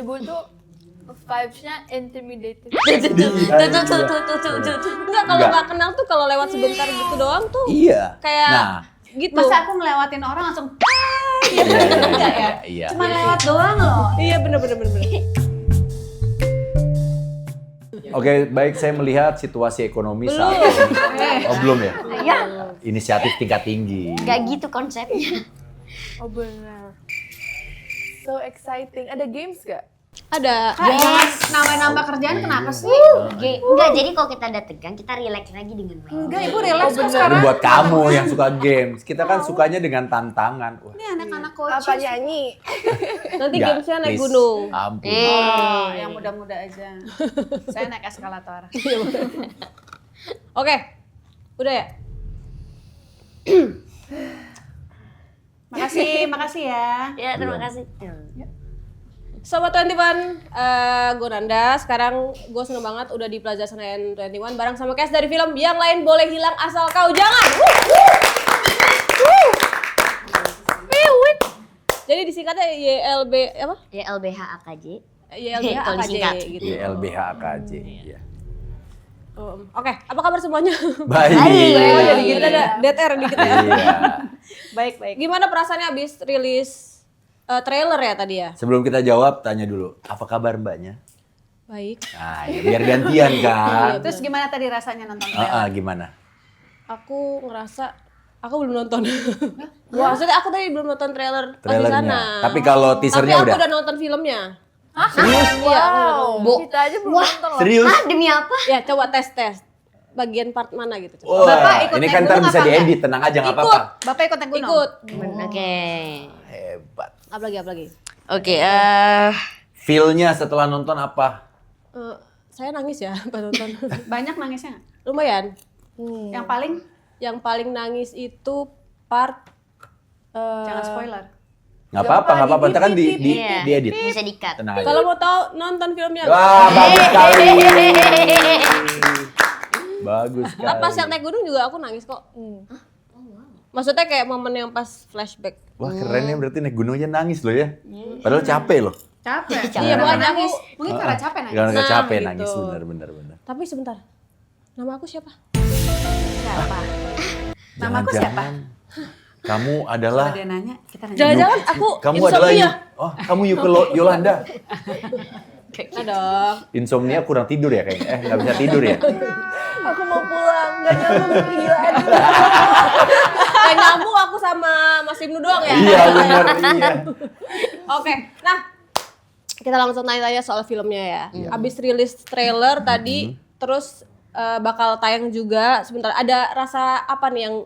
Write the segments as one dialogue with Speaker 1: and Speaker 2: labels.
Speaker 1: Ibu tuh vibes-nya intimidating.
Speaker 2: Enggak, kalau nggak kenal tuh kalau lewat sebentar gitu doang tuh.
Speaker 3: Iya.
Speaker 2: Kayak
Speaker 3: Nah,
Speaker 2: gitu.
Speaker 4: Masa aku ngelewatin orang langsung gitu
Speaker 3: iya,
Speaker 4: enggak ya?
Speaker 3: iya.
Speaker 4: Cuma lewat doang loh.
Speaker 2: Iya bener.
Speaker 3: Oke, baik, saya melihat situasi ekonomi saat ini. Oh, belum ya?
Speaker 5: Ya,
Speaker 3: Inisiatif tingkat tinggi.
Speaker 5: gak gitu konsepnya.
Speaker 1: Oh benar. So exciting. Ada games gak?
Speaker 2: Ada.
Speaker 4: Kak, jangan nambah-nambah kerjaan kenapa sih?
Speaker 5: Enggak, jadi kalau kita udah tegang, kita relax lagi dengan main.
Speaker 4: Enggak, Ibu relax kok
Speaker 3: Itu
Speaker 4: sekarang.
Speaker 3: buat kamu yang suka games. Kita kan sukanya dengan tantangan. Wah,
Speaker 4: Ini anak-anak
Speaker 1: Apa
Speaker 4: coach.
Speaker 1: nyanyi?
Speaker 2: Nanti
Speaker 3: enggak,
Speaker 2: gamesnya naik
Speaker 3: please.
Speaker 2: gunung.
Speaker 3: Ampun.
Speaker 4: Oh, yang muda-muda aja. Saya naik eskalator.
Speaker 2: Oke, udah ya?
Speaker 4: Makasih ya.
Speaker 5: Ya, terima kasih.
Speaker 2: Sobat 21, gue Nanda. Sekarang gue seneng banget udah di Plaza Senayan 21 bareng sama cast dari film Yang Lain Boleh Hilang Asal Kau Jangan. Jadi disingkatnya YLB apa?
Speaker 5: Ya LBH AKJ.
Speaker 2: YLBH
Speaker 5: Kalau
Speaker 2: AKJ
Speaker 5: disingkat.
Speaker 2: gitu.
Speaker 3: YLBH AKJ. Iya.
Speaker 2: Oke, apa kabar semuanya?
Speaker 3: Baik.
Speaker 2: Oh, jadi gitu ada dead air dikit ya.
Speaker 3: Iya.
Speaker 2: Baik. Gimana perasaannya abis rilis trailer ya tadi ya?
Speaker 3: Sebelum kita jawab, tanya dulu, apa kabar mbaknya?
Speaker 2: Baik.
Speaker 3: Nah, ya biar gantian kan.
Speaker 4: Terus gimana tadi rasanya nonton
Speaker 3: Gimana?
Speaker 2: Aku ngerasa aku belum nonton. Wah, maksudnya aku tadi belum nonton trailer pas di sana.
Speaker 3: Trailernya. Tapi kalau teasernya
Speaker 2: Tapi
Speaker 3: udah.
Speaker 2: aku udah nonton filmnya.
Speaker 3: Serius?
Speaker 2: Iya.
Speaker 1: Kita aja belum nonton loh.
Speaker 3: Serius?
Speaker 5: Ah, demi apa?
Speaker 2: Ya, coba tes. Bagian part mana gitu.
Speaker 3: Wah,
Speaker 4: Bapak ikut
Speaker 3: ini
Speaker 4: naik
Speaker 3: kan ntar
Speaker 4: gunung
Speaker 3: bisa
Speaker 4: apa
Speaker 3: diedit, tenang aja nggak
Speaker 2: Ikut.
Speaker 3: apa-apa.
Speaker 4: Bapak ikut naik gunung?
Speaker 2: Ikut.
Speaker 5: Oke.
Speaker 3: Hebat.
Speaker 2: Apalagi.
Speaker 5: Oke,
Speaker 3: Feel-nya setelah nonton apa?
Speaker 2: Saya nangis ya pas nonton.
Speaker 4: Banyak nangisnya nggak?
Speaker 2: Lumayan.
Speaker 4: Yang paling?
Speaker 2: Yang paling nangis itu part
Speaker 4: Jangan spoiler.
Speaker 3: Nggak apa-apa. Ntar kan
Speaker 5: Iya,
Speaker 3: diedit.
Speaker 5: bisa di-cut.
Speaker 3: Tenang aja.
Speaker 2: kalau mau tahu nonton filmnya.
Speaker 3: Wah, bagus sekali. Bagus sekali.
Speaker 2: Pas yang naik gunung juga aku nangis kok. Maksudnya kayak momen yang pas flashback.
Speaker 3: Wah, keren ya, berarti naik gunungnya nangis loh ya. Padahal capek loh.
Speaker 4: Capek.
Speaker 2: Iya, makanya aku
Speaker 4: nangis. Mungkin karena capek nangis.
Speaker 3: Karena capek
Speaker 2: gitu.
Speaker 3: nangis, benar.
Speaker 2: Tapi sebentar. Nama aku siapa?
Speaker 4: Siapa? Namaku siapa?
Speaker 3: Kamu
Speaker 4: Kalau
Speaker 3: adalah
Speaker 4: dia nanya, kita nanya.
Speaker 2: Jangan-jangan aku
Speaker 3: kamu
Speaker 2: insomnia.
Speaker 3: kamu Yolanda.
Speaker 2: Dong.
Speaker 3: Insomnia kurang tidur ya kayaknya. Nggak bisa tidur ya.
Speaker 1: Aku mau pulang. Gak nyambung gila aja.
Speaker 2: Kayak nyambung aku sama Mas Ibnu doang ya.
Speaker 3: Iya benar, iya.
Speaker 2: Oke, nah kita langsung tanya-tanya soal filmnya ya. Abis rilis trailer tadi, terus bakal tayang juga sebentar. Ada rasa apa nih yang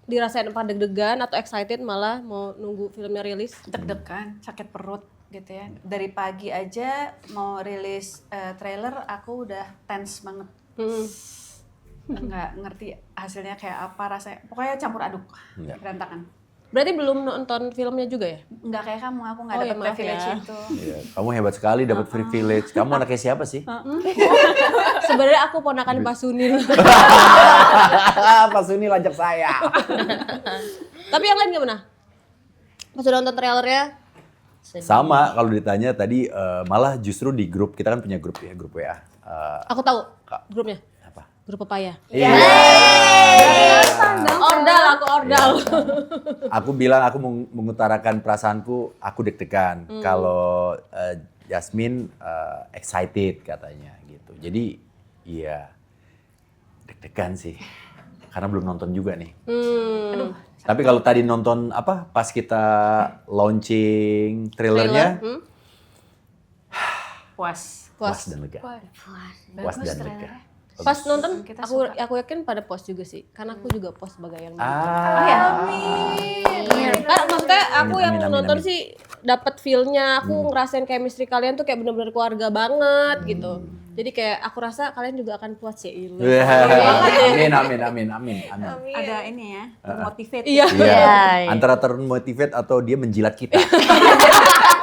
Speaker 2: dirasain apa deg-degan atau excited malah mau nunggu filmnya rilis?
Speaker 4: Deg-degan, sakit perut gitu ya. Dari pagi aja mau rilis trailer, aku udah tense banget. Nggak ngerti hasilnya kayak apa rasanya. Pokoknya campur aduk,
Speaker 3: Iya.
Speaker 4: berantakan.
Speaker 2: Berarti belum nonton filmnya juga ya?
Speaker 4: Nggak kayak kamu, aku nggak
Speaker 2: Oh, ya,
Speaker 4: dapet
Speaker 2: maaf
Speaker 4: privilege
Speaker 2: ya.
Speaker 4: itu.
Speaker 3: Iya, kamu hebat sekali dapat privilege. Kamu anaknya siapa sih?
Speaker 2: Sebenarnya aku ponakan Pak Sunil.
Speaker 3: Pak Suni lajak saya.
Speaker 2: Tapi yang lain gimana? Pas udah nonton trailernya?
Speaker 3: Sama kalau ditanya tadi malah justru di grup kita kan punya grup ya, grup WA.
Speaker 2: Aku tahu
Speaker 3: Kak.
Speaker 2: grupnya.
Speaker 3: Apa?
Speaker 2: Grup Pepaya.
Speaker 3: Iya.
Speaker 2: Ordal, aku ordal.
Speaker 3: Aku bilang aku mengutarakan perasaanku, aku deg-degan. Kalau Jasmine excited katanya gitu. Jadi iya deg-degan sih. Karena belum nonton juga nih. Tapi kalau tadi nonton apa pas kita launching trailernya
Speaker 4: Puas.
Speaker 3: puas dan lega. Puas
Speaker 4: Bagus
Speaker 3: dan
Speaker 4: trailernya.
Speaker 3: lega.
Speaker 2: Pas nonton
Speaker 4: Kita
Speaker 2: aku yakin pada post juga sih. Karena aku juga post sebagai yang nonton. Kan maksudnya aku
Speaker 3: Amin,
Speaker 2: yang
Speaker 3: amin,
Speaker 2: nonton
Speaker 3: amin.
Speaker 2: sih dapat feel-nya, aku ngerasain chemistry kalian tuh kayak benar-benar keluarga banget gitu. Jadi kayak aku rasa kalian juga akan puas ya Ilu.
Speaker 3: Amin.
Speaker 4: Ada ini ya, motivate.
Speaker 2: Iya.
Speaker 3: Iya, antara termotivate atau dia menjilat kita.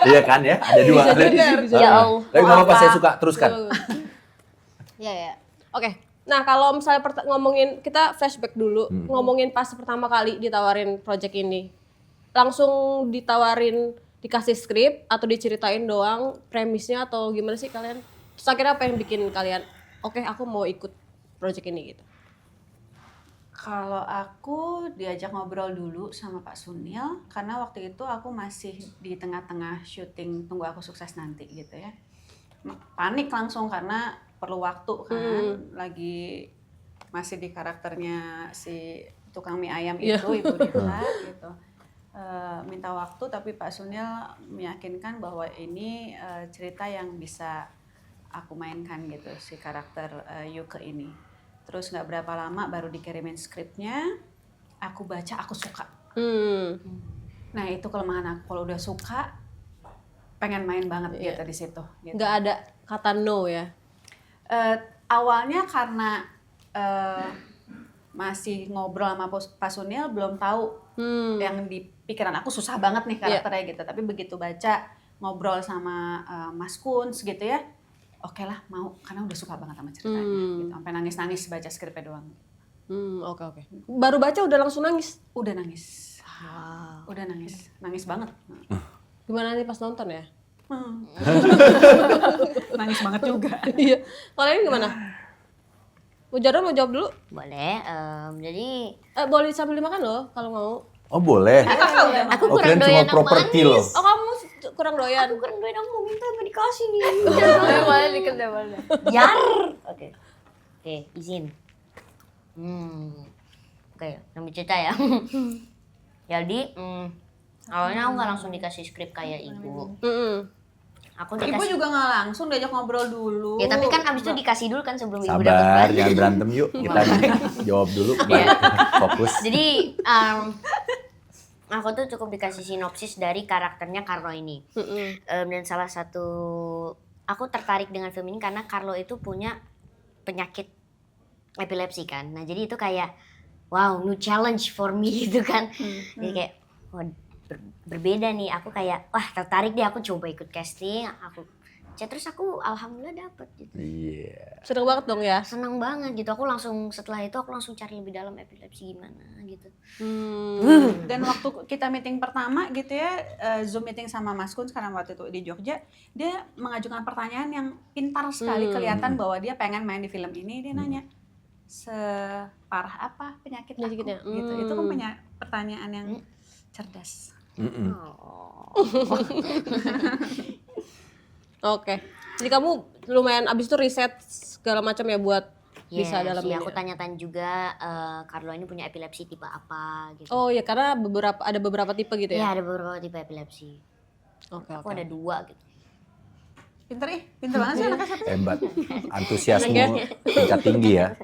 Speaker 3: Iya kan ya, ada dua.
Speaker 2: Bisa juga, bisa.
Speaker 5: Ya Allah.
Speaker 3: Tapi nggak apa-apa, saya suka, teruskan.
Speaker 2: Iya ya. Oke. Nah, kalau misalnya ngomongin kita flashback dulu, ngomongin pas pertama kali ditawarin project ini. Langsung ditawarin dikasih skrip atau diceritain doang premisnya atau gimana sih kalian? Terus akhirnya apa yang bikin kalian oke aku mau ikut project ini gitu?
Speaker 4: Kalau aku diajak ngobrol dulu sama Pak Sunil, karena waktu itu aku masih di tengah-tengah syuting Tunggu Aku Sukses Nanti gitu ya. Panik langsung karena perlu waktu kan, lagi masih di karakternya si tukang mie ayam itu, Ibu Dita gitu. Minta waktu tapi Pak Sunil meyakinkan bahwa ini cerita yang bisa aku mainkan gitu, si karakter Yuke ini. Terus nggak berapa lama baru dikirimin skripnya, aku baca, aku suka. Nah itu kelemahan aku, kalau udah suka, pengen main banget gitu di situ. Gitu.
Speaker 2: Nggak ada kata no ya?
Speaker 4: Awalnya karena masih ngobrol sama Pak Sunil, belum tahu yang di pikiran aku susah banget nih karakternya gitu. Tapi begitu baca, ngobrol sama Mas Kunz gitu ya, oke lah mau, karena udah suka banget sama ceritanya gitu. Sampai nangis-nangis baca skripnya doang.
Speaker 2: Oke. Baru baca udah langsung nangis?
Speaker 4: Udah nangis. Wow. Udah nangis. Nangis banget.
Speaker 2: Gimana nih pas nonton ya?
Speaker 4: Nangis banget juga.
Speaker 2: Iya. Kalian gimana? Mau Jarod mau jawab dulu?
Speaker 5: Boleh, jadi
Speaker 2: Boleh sambil dimakan loh kalau mau.
Speaker 3: Oh boleh.
Speaker 5: aku
Speaker 3: Oh
Speaker 5: kurang
Speaker 3: keren
Speaker 5: doyan
Speaker 3: cuma
Speaker 5: yang
Speaker 3: properti
Speaker 5: manis.
Speaker 3: loh.
Speaker 2: Oh kamu kurang doyan?
Speaker 5: Aku kurang doyan, aku mau minta apa dikasih nih.
Speaker 1: Boleh dikit deh, boleh.
Speaker 5: Jar. Oke, izin. Oke, sambil cerita ya. Jadi, awalnya aku nggak langsung dikasih skrip kayak ibu. Aku
Speaker 4: Ibu
Speaker 5: dikasih.
Speaker 4: juga nggak langsung diajak ngobrol dulu.
Speaker 5: Ya tapi kan abis itu dikasih dulu kan sebelum ibu dapat
Speaker 3: Sabar,
Speaker 5: project.
Speaker 3: jangan berantem yuk. Kita jawab dulu, fokus.
Speaker 5: Jadi aku tuh cukup dikasih sinopsis dari karakternya Carlo ini. Dan salah satu aku tertarik dengan film ini karena Carlo itu punya penyakit epilepsi kan. Nah jadi itu kayak wow, new challenge for me gitu kan. Jadi kayak wah, berbeda nih. Aku kayak wah tertarik deh, aku coba ikut casting. Terus aku alhamdulillah dapet gitu.
Speaker 3: Iya.
Speaker 2: Seneng banget dong ya?
Speaker 5: Senang banget gitu. Aku langsung setelah itu aku langsung cari lebih dalam epilepsi gimana gitu.
Speaker 4: Dan waktu kita meeting pertama gitu ya, Zoom meeting sama Mas Kunz karena waktu itu di Jogja, dia mengajukan pertanyaan yang pintar sekali, kelihatan bahwa dia pengen main di film ini. Dia nanya, separah apa penyakitnya? Gitu. Itu kan punya pertanyaan yang cerdas.
Speaker 2: Oke. Jadi kamu lumayan abis itu riset segala macam ya buat bisa dalam ini.
Speaker 5: Aku tanya-tanya juga Carlo ini punya epilepsi tipe apa gitu.
Speaker 2: Oh ya karena ada beberapa tipe gitu
Speaker 5: Iya,
Speaker 2: ya?
Speaker 5: ada beberapa tipe epilepsi.
Speaker 2: Oke.
Speaker 5: Aku ada 2 gitu.
Speaker 4: Pinter banget sih anaknya satu.
Speaker 3: Hebat. Antusiasme tingkat tinggi ya.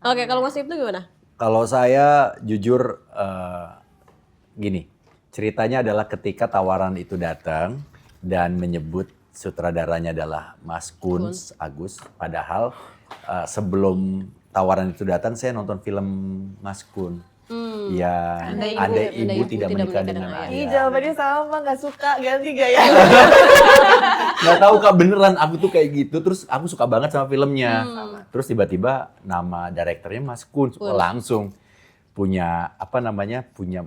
Speaker 2: Oke, kalau Mas Ibnu gimana?
Speaker 3: Kalau saya jujur gini, ceritanya adalah ketika tawaran itu datang dan menyebut sutradaranya adalah Mas Kunz Agus. Padahal sebelum tawaran itu datang saya nonton film Mas Kunz. Ya, Andai Ibu Tidak Menikah Dengan
Speaker 1: Ih,
Speaker 3: Ayah.
Speaker 1: jawabannya sama, nggak suka, ganti gaya.
Speaker 3: Nggak tahu Kak, beneran aku tuh kayak gitu. Terus aku suka banget sama filmnya. Terus tiba-tiba nama direkturnya Mas Kunz. Langsung punya punya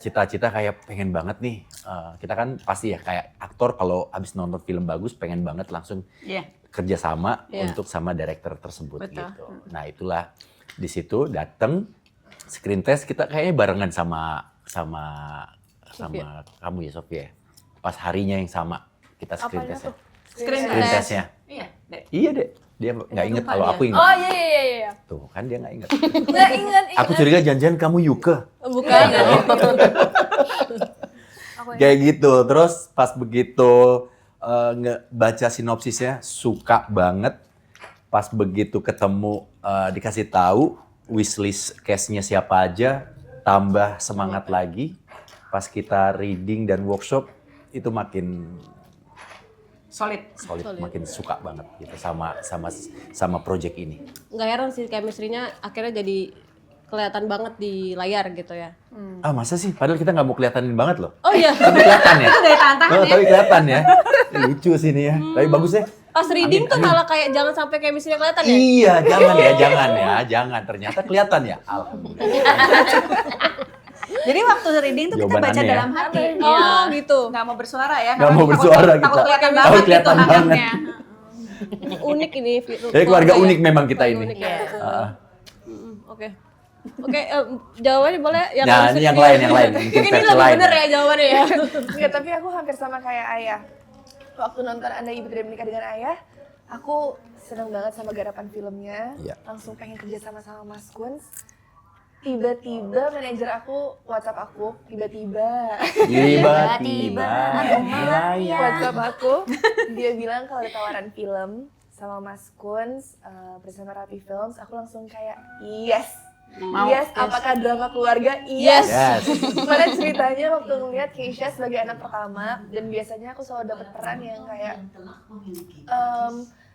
Speaker 3: cita-cita kayak pengen banget nih. Kita kan pasti ya kayak aktor kalau abis nonton film bagus pengen banget langsung kerjasama untuk sama direktur tersebut.
Speaker 4: Betul.
Speaker 3: Gitu. Nah itulah di situ dateng screen test kita kayaknya barengan sama kamu ya Sofia. Pas harinya yang sama kita screen
Speaker 1: Apanya
Speaker 3: testnya.
Speaker 1: tuh?
Speaker 3: Screen testnya.
Speaker 4: Iya, Dek.
Speaker 3: Iya deh. Dia nggak inget kalau aku inget.
Speaker 1: Oh iya.
Speaker 3: Tuh kan dia nggak inget.
Speaker 1: Nggak ingat.
Speaker 3: Aku curiga janjian kamu Yuke.
Speaker 2: Bukan.
Speaker 3: Kayak gitu. Terus pas begitu baca sinopsisnya suka banget. Pas begitu ketemu dikasih tahu wishlist cast-nya siapa aja, tambah semangat lagi. Pas kita reading dan workshop itu makin
Speaker 4: Solid.
Speaker 3: makin suka banget gitu sama project ini.
Speaker 2: Nggak heran sih chemistry-nya akhirnya jadi kelihatan banget di layar gitu ya.
Speaker 3: Ah masa sih? Padahal kita nggak mau kelihatanin banget loh.
Speaker 2: Oh iya.
Speaker 3: Tapi kelihatan ya.
Speaker 4: Itu gaya tantangan ya.
Speaker 3: Tapi kelihatan ya. Lucu sih ini ya. Tapi bagus ya.
Speaker 2: Pas reading tuh malah kayak jangan sampai chemistry-nya kelihatan ya.
Speaker 3: Iya, jangan. Ternyata kelihatan ya. Alhamdulillah.
Speaker 4: Jadi waktu reading tuh kita
Speaker 3: Jawaban
Speaker 4: baca
Speaker 3: aneh ya.
Speaker 4: dalam hati.
Speaker 2: Oh gitu.
Speaker 4: Nggak mau bersuara ya.
Speaker 3: Nggak
Speaker 4: karena
Speaker 3: mau
Speaker 4: takut-
Speaker 3: bersuara
Speaker 4: takut
Speaker 3: kita.
Speaker 4: kelihatan
Speaker 3: Takut
Speaker 4: banget gitu
Speaker 3: kelihatan banget.
Speaker 4: anaknya.
Speaker 2: Unik ini.
Speaker 3: Jadi keluarga
Speaker 2: ya.
Speaker 3: unik memang kita
Speaker 2: Keluarga
Speaker 3: ini.
Speaker 2: unik ya.
Speaker 3: Ah.
Speaker 2: Oke. Oke, jawabannya boleh yang
Speaker 3: Nah,
Speaker 2: habis
Speaker 3: ini yang
Speaker 2: ini.
Speaker 3: lain. Mungkin
Speaker 2: Ini
Speaker 3: versi
Speaker 2: lebih
Speaker 3: lain.
Speaker 2: bener ya jawabannya ya.
Speaker 1: Enggak, tapi aku hampir sama kayak ayah. Waktu nonton Anda Ibu Tidak Menikah dengan Ayah, aku seneng banget sama garapan filmnya.
Speaker 3: Iya.
Speaker 1: Langsung pengen kerja sama Mas Kunz. Tiba-tiba manajer aku WhatsApp aku, tiba-tiba
Speaker 3: Tiba-tiba. Ya.
Speaker 1: WhatsApp aku, dia bilang kalau ada tawaran film sama Mas Kunz bersama Rapi Films, aku langsung kayak yes. Yes, apakah drama keluarga? Yes.
Speaker 3: Yes.
Speaker 1: Mana ceritanya waktu ngeliat Keisha sebagai anak pertama, dan biasanya aku selalu dapat peran yang kayak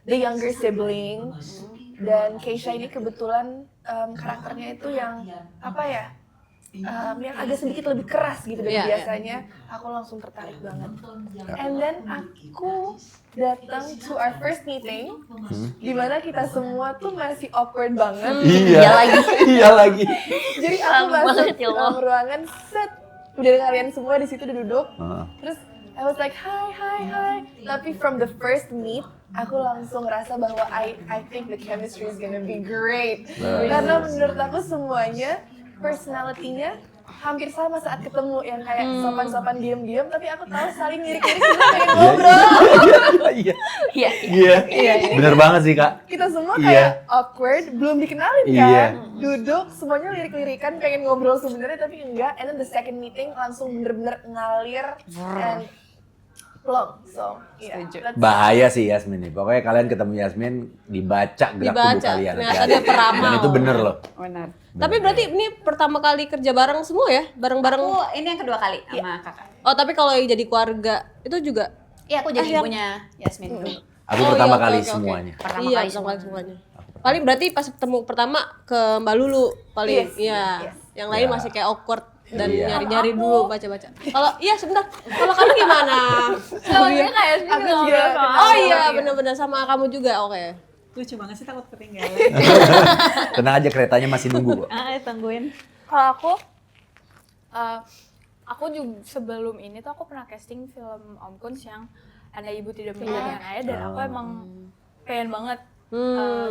Speaker 1: the younger sibling, dan Keisha ini kebetulan karakternya itu yang apa ya, yang agak sedikit lebih keras gitu dari
Speaker 2: Iya,
Speaker 1: biasanya. Aku langsung tertarik banget. And then aku datang to our first meeting, di mana kita semua tuh masih awkward banget.
Speaker 3: Iya lagi. Iya lagi.
Speaker 1: Jadi aku
Speaker 5: Malu
Speaker 1: masuk
Speaker 5: banget, ya Allah.
Speaker 1: dalam ruangan, set, udah ada kalian semua di situ udah duduk.
Speaker 3: Heeh.
Speaker 1: Terus I was like hi. Tapi from the first meet, aku langsung ngerasa bahwa I think the chemistry is gonna be great. Karena menurut aku semuanya personality-nya hampir sama saat ketemu, yang kayak sopan-sopan diem-diem, tapi aku tahu saling lirik-lirik kita pengen ngobrol.
Speaker 3: Iya.
Speaker 5: Iya.
Speaker 3: Iya. Bener banget sih, Kak.
Speaker 1: Kita semua
Speaker 3: Iya.
Speaker 1: kayak awkward, belum dikenalin kan.
Speaker 3: Iya.
Speaker 1: Duduk, semuanya lirik-lirikan, pengen ngobrol sebenarnya tapi enggak. And then the second meeting langsung bener-bener ngalir and plong. So, yeah. that's-
Speaker 3: Bahaya sih Yasmin nih. Pokoknya kalian ketemu Yasmin, dibaca gerak tubuh
Speaker 2: Dibaca.
Speaker 3: kalian.
Speaker 2: Ternyata
Speaker 3: Hati-hati.
Speaker 2: dia peramal.
Speaker 3: Dan itu bener loh.
Speaker 4: Benar.
Speaker 2: Tapi berarti ini pertama kali kerja bareng semua ya? Bareng-bareng.
Speaker 4: Aku ini yang kedua kali sama kakak.
Speaker 2: Oh, tapi kalau yang jadi keluarga itu juga
Speaker 4: Iya, aku jadi
Speaker 2: yang-
Speaker 4: ibunya Yasmin dulu.
Speaker 3: Aku
Speaker 2: Oh,
Speaker 3: pertama
Speaker 2: iya,
Speaker 3: kali
Speaker 2: oke.
Speaker 3: semuanya.
Speaker 5: Pertama
Speaker 2: iya,
Speaker 5: kali
Speaker 2: pertama kali semuanya. Paling berarti pas ketemu pertama ke Mbak Lulu paling.
Speaker 1: Yes,
Speaker 2: Iya.
Speaker 1: yes.
Speaker 2: Yang lain
Speaker 3: Ya.
Speaker 2: masih kayak awkward dan
Speaker 3: Iya.
Speaker 2: nyari-nyari dulu baca-baca. Kalau iya sebentar. Kalau kamu gimana?
Speaker 5: Soalnya kayak sih
Speaker 1: Aku juga
Speaker 2: Oh iya, benar-benar sama kamu juga. Oke.
Speaker 4: Lucu banget sih, takut ketinggalan.
Speaker 3: Tenang aja, keretanya masih nunggu kok.
Speaker 4: Tungguin.
Speaker 6: Kalau aku juga sebelum ini tuh aku pernah casting film Om Kunz yang Anda Ibu Tidak Menikah dengan Ayah, dan aku emang pengen banget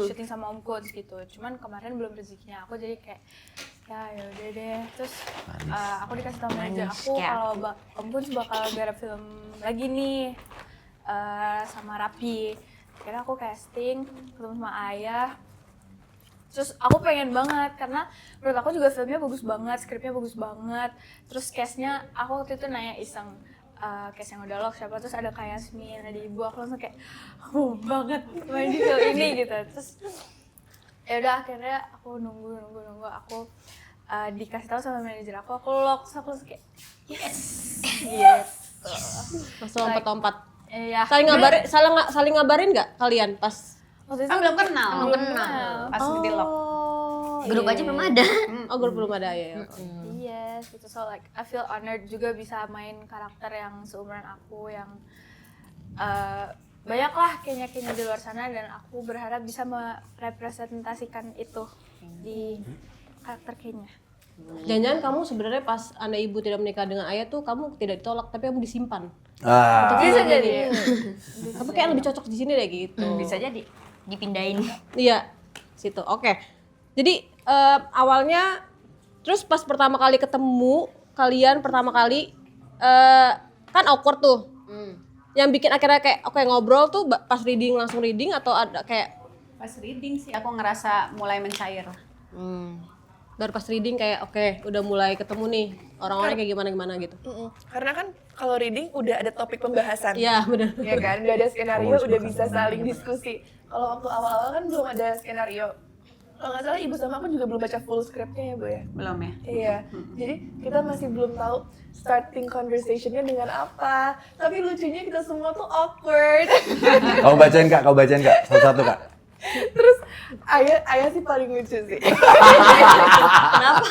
Speaker 6: syuting sama Om Kunz gitu. Cuman kemarin belum rezekinya aku, jadi kayak ya yaudah deh. Terus aku dikasih tahu manajer aku
Speaker 5: kayak
Speaker 6: kalau Om Kunz bakal garap film lagi nih sama Rapi. Akhirnya aku casting, ketemu sama Ayah. Terus aku pengen banget karena menurut aku juga filmnya bagus banget, skripnya bagus banget. Terus cast-nya aku waktu itu nanya iseng cast yang udah lock siapa, terus ada kayak Yasmin, ada Ibu, aku langsung kayak mau banget main di film ini gitu. Terus ya udah akhirnya aku nunggu aku dikasih tahu sama manajer aku lock, terus aku langsung kayak yes.
Speaker 2: Langsung lompat-lompat.
Speaker 6: Iya.
Speaker 2: Saling ngabarin nggak kalian pas?
Speaker 6: Waktu itu
Speaker 4: Kan belum kenal.
Speaker 5: Belum kenal.
Speaker 4: Pas di lock.
Speaker 5: Grup aja belum ada.
Speaker 2: Oh, grup belum ada ya.
Speaker 6: Yes, gitu. So like I feel honored juga bisa main karakter yang seumuran aku, yang banyak lah kayaknya di luar sana, dan aku berharap bisa merepresentasikan itu di karakter kayaknya.
Speaker 2: Jangan-jangan kamu sebenarnya pas Anda Ibu Tidak Menikah dengan Ayah tuh kamu tidak ditolak, tapi kamu disimpan.
Speaker 3: Ah,
Speaker 2: Bisa jadi. Tapi kayak lebih cocok di sini deh gitu.
Speaker 4: Bisa jadi.
Speaker 5: Dipindahin.
Speaker 2: Iya, situ. Oke. Jadi awalnya, terus pas pertama kali ketemu kalian pertama kali kan awkward tuh. Yang bikin akhirnya kayak oke ngobrol tuh pas reading langsung reading atau ada kayak
Speaker 4: Pas reading sih aku ngerasa mulai mencair.
Speaker 2: baru pas reading kayak oke udah mulai ketemu nih orang-orangnya kayak gimana gitu.
Speaker 1: Karena kan kalau reading udah ada topik pembahasan.
Speaker 2: Iya benar.
Speaker 1: Ya kan, udah ada skenario,
Speaker 3: Kamu
Speaker 1: udah
Speaker 3: harus
Speaker 1: bisa
Speaker 3: makan.
Speaker 1: saling diskusi. Kalau waktu awal-awal kan belum ada skenario. Kalau nggak salah Ibu sama aku juga belum baca full scriptnya ya, Bu ya?
Speaker 4: Belum ya?
Speaker 1: Iya, jadi kita masih belum tahu starting conversation-nya dengan apa. Tapi lucunya kita semua tuh awkward.
Speaker 3: Kau bacain Kak, satu-satu Kak.
Speaker 1: Terus ayah sih paling lucu sih.
Speaker 5: Kenapa?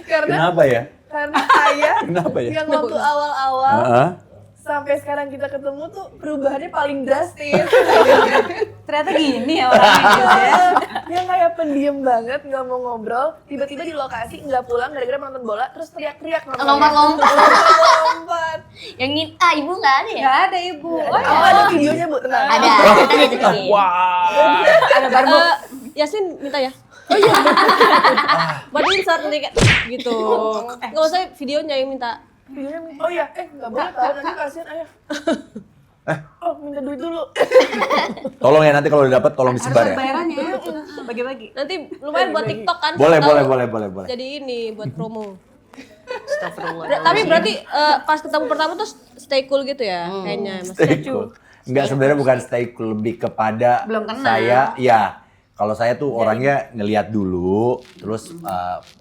Speaker 3: Kenapa ya?
Speaker 1: Karena ayah
Speaker 3: Kenapa ya?
Speaker 1: yang waktu awal-awal
Speaker 3: Heeh.
Speaker 1: sampai sekarang kita ketemu tuh perubahannya paling drastis.
Speaker 4: Ternyata gini ya orangnya gitu ya.
Speaker 1: Yang kayak pendiam banget, nggak mau ngobrol, tiba-tiba di lokasi nggak pulang gara-gara nonton bola, terus teriak-teriak nontonnya.
Speaker 5: Lompat-lompat.
Speaker 1: Lompat.
Speaker 5: Yang ini, ibu nggak ada ya?
Speaker 4: Nggak ada ibu.
Speaker 1: Oh, ada videonya Bu, tenang.
Speaker 5: Ada, kita tunjukin.
Speaker 4: Ada barbu.
Speaker 2: Yasmin minta ya. Oh iya. Buat insert nih kayak gitu. Nggak usah videonya yang minta.
Speaker 1: Videonya, oh iya, nggak boleh tahu, nanti kasihan ayah. Oh, minta duit dulu.
Speaker 3: Tolong ya nanti kalau udah dapat tolong
Speaker 4: Harus
Speaker 3: disebar
Speaker 4: ada
Speaker 3: ya.
Speaker 4: bayarannya ya. Bagi-bagi.
Speaker 2: Nanti lumayan buat TikTok kan.
Speaker 3: Boleh,
Speaker 2: siapa
Speaker 3: boleh,
Speaker 2: tahu.
Speaker 3: boleh.
Speaker 2: Jadi ini buat promo.
Speaker 5: Astagfirullah.
Speaker 2: Tapi berarti pas ketemu pertama tuh stay cool gitu ya kayaknya Mas.
Speaker 3: Stay cool. Enggak, sebenarnya bukan stay cool, lebih kepada
Speaker 4: Belum kenal.
Speaker 3: saya, ya. Kalau saya tuh orangnya ngelihat dulu, terus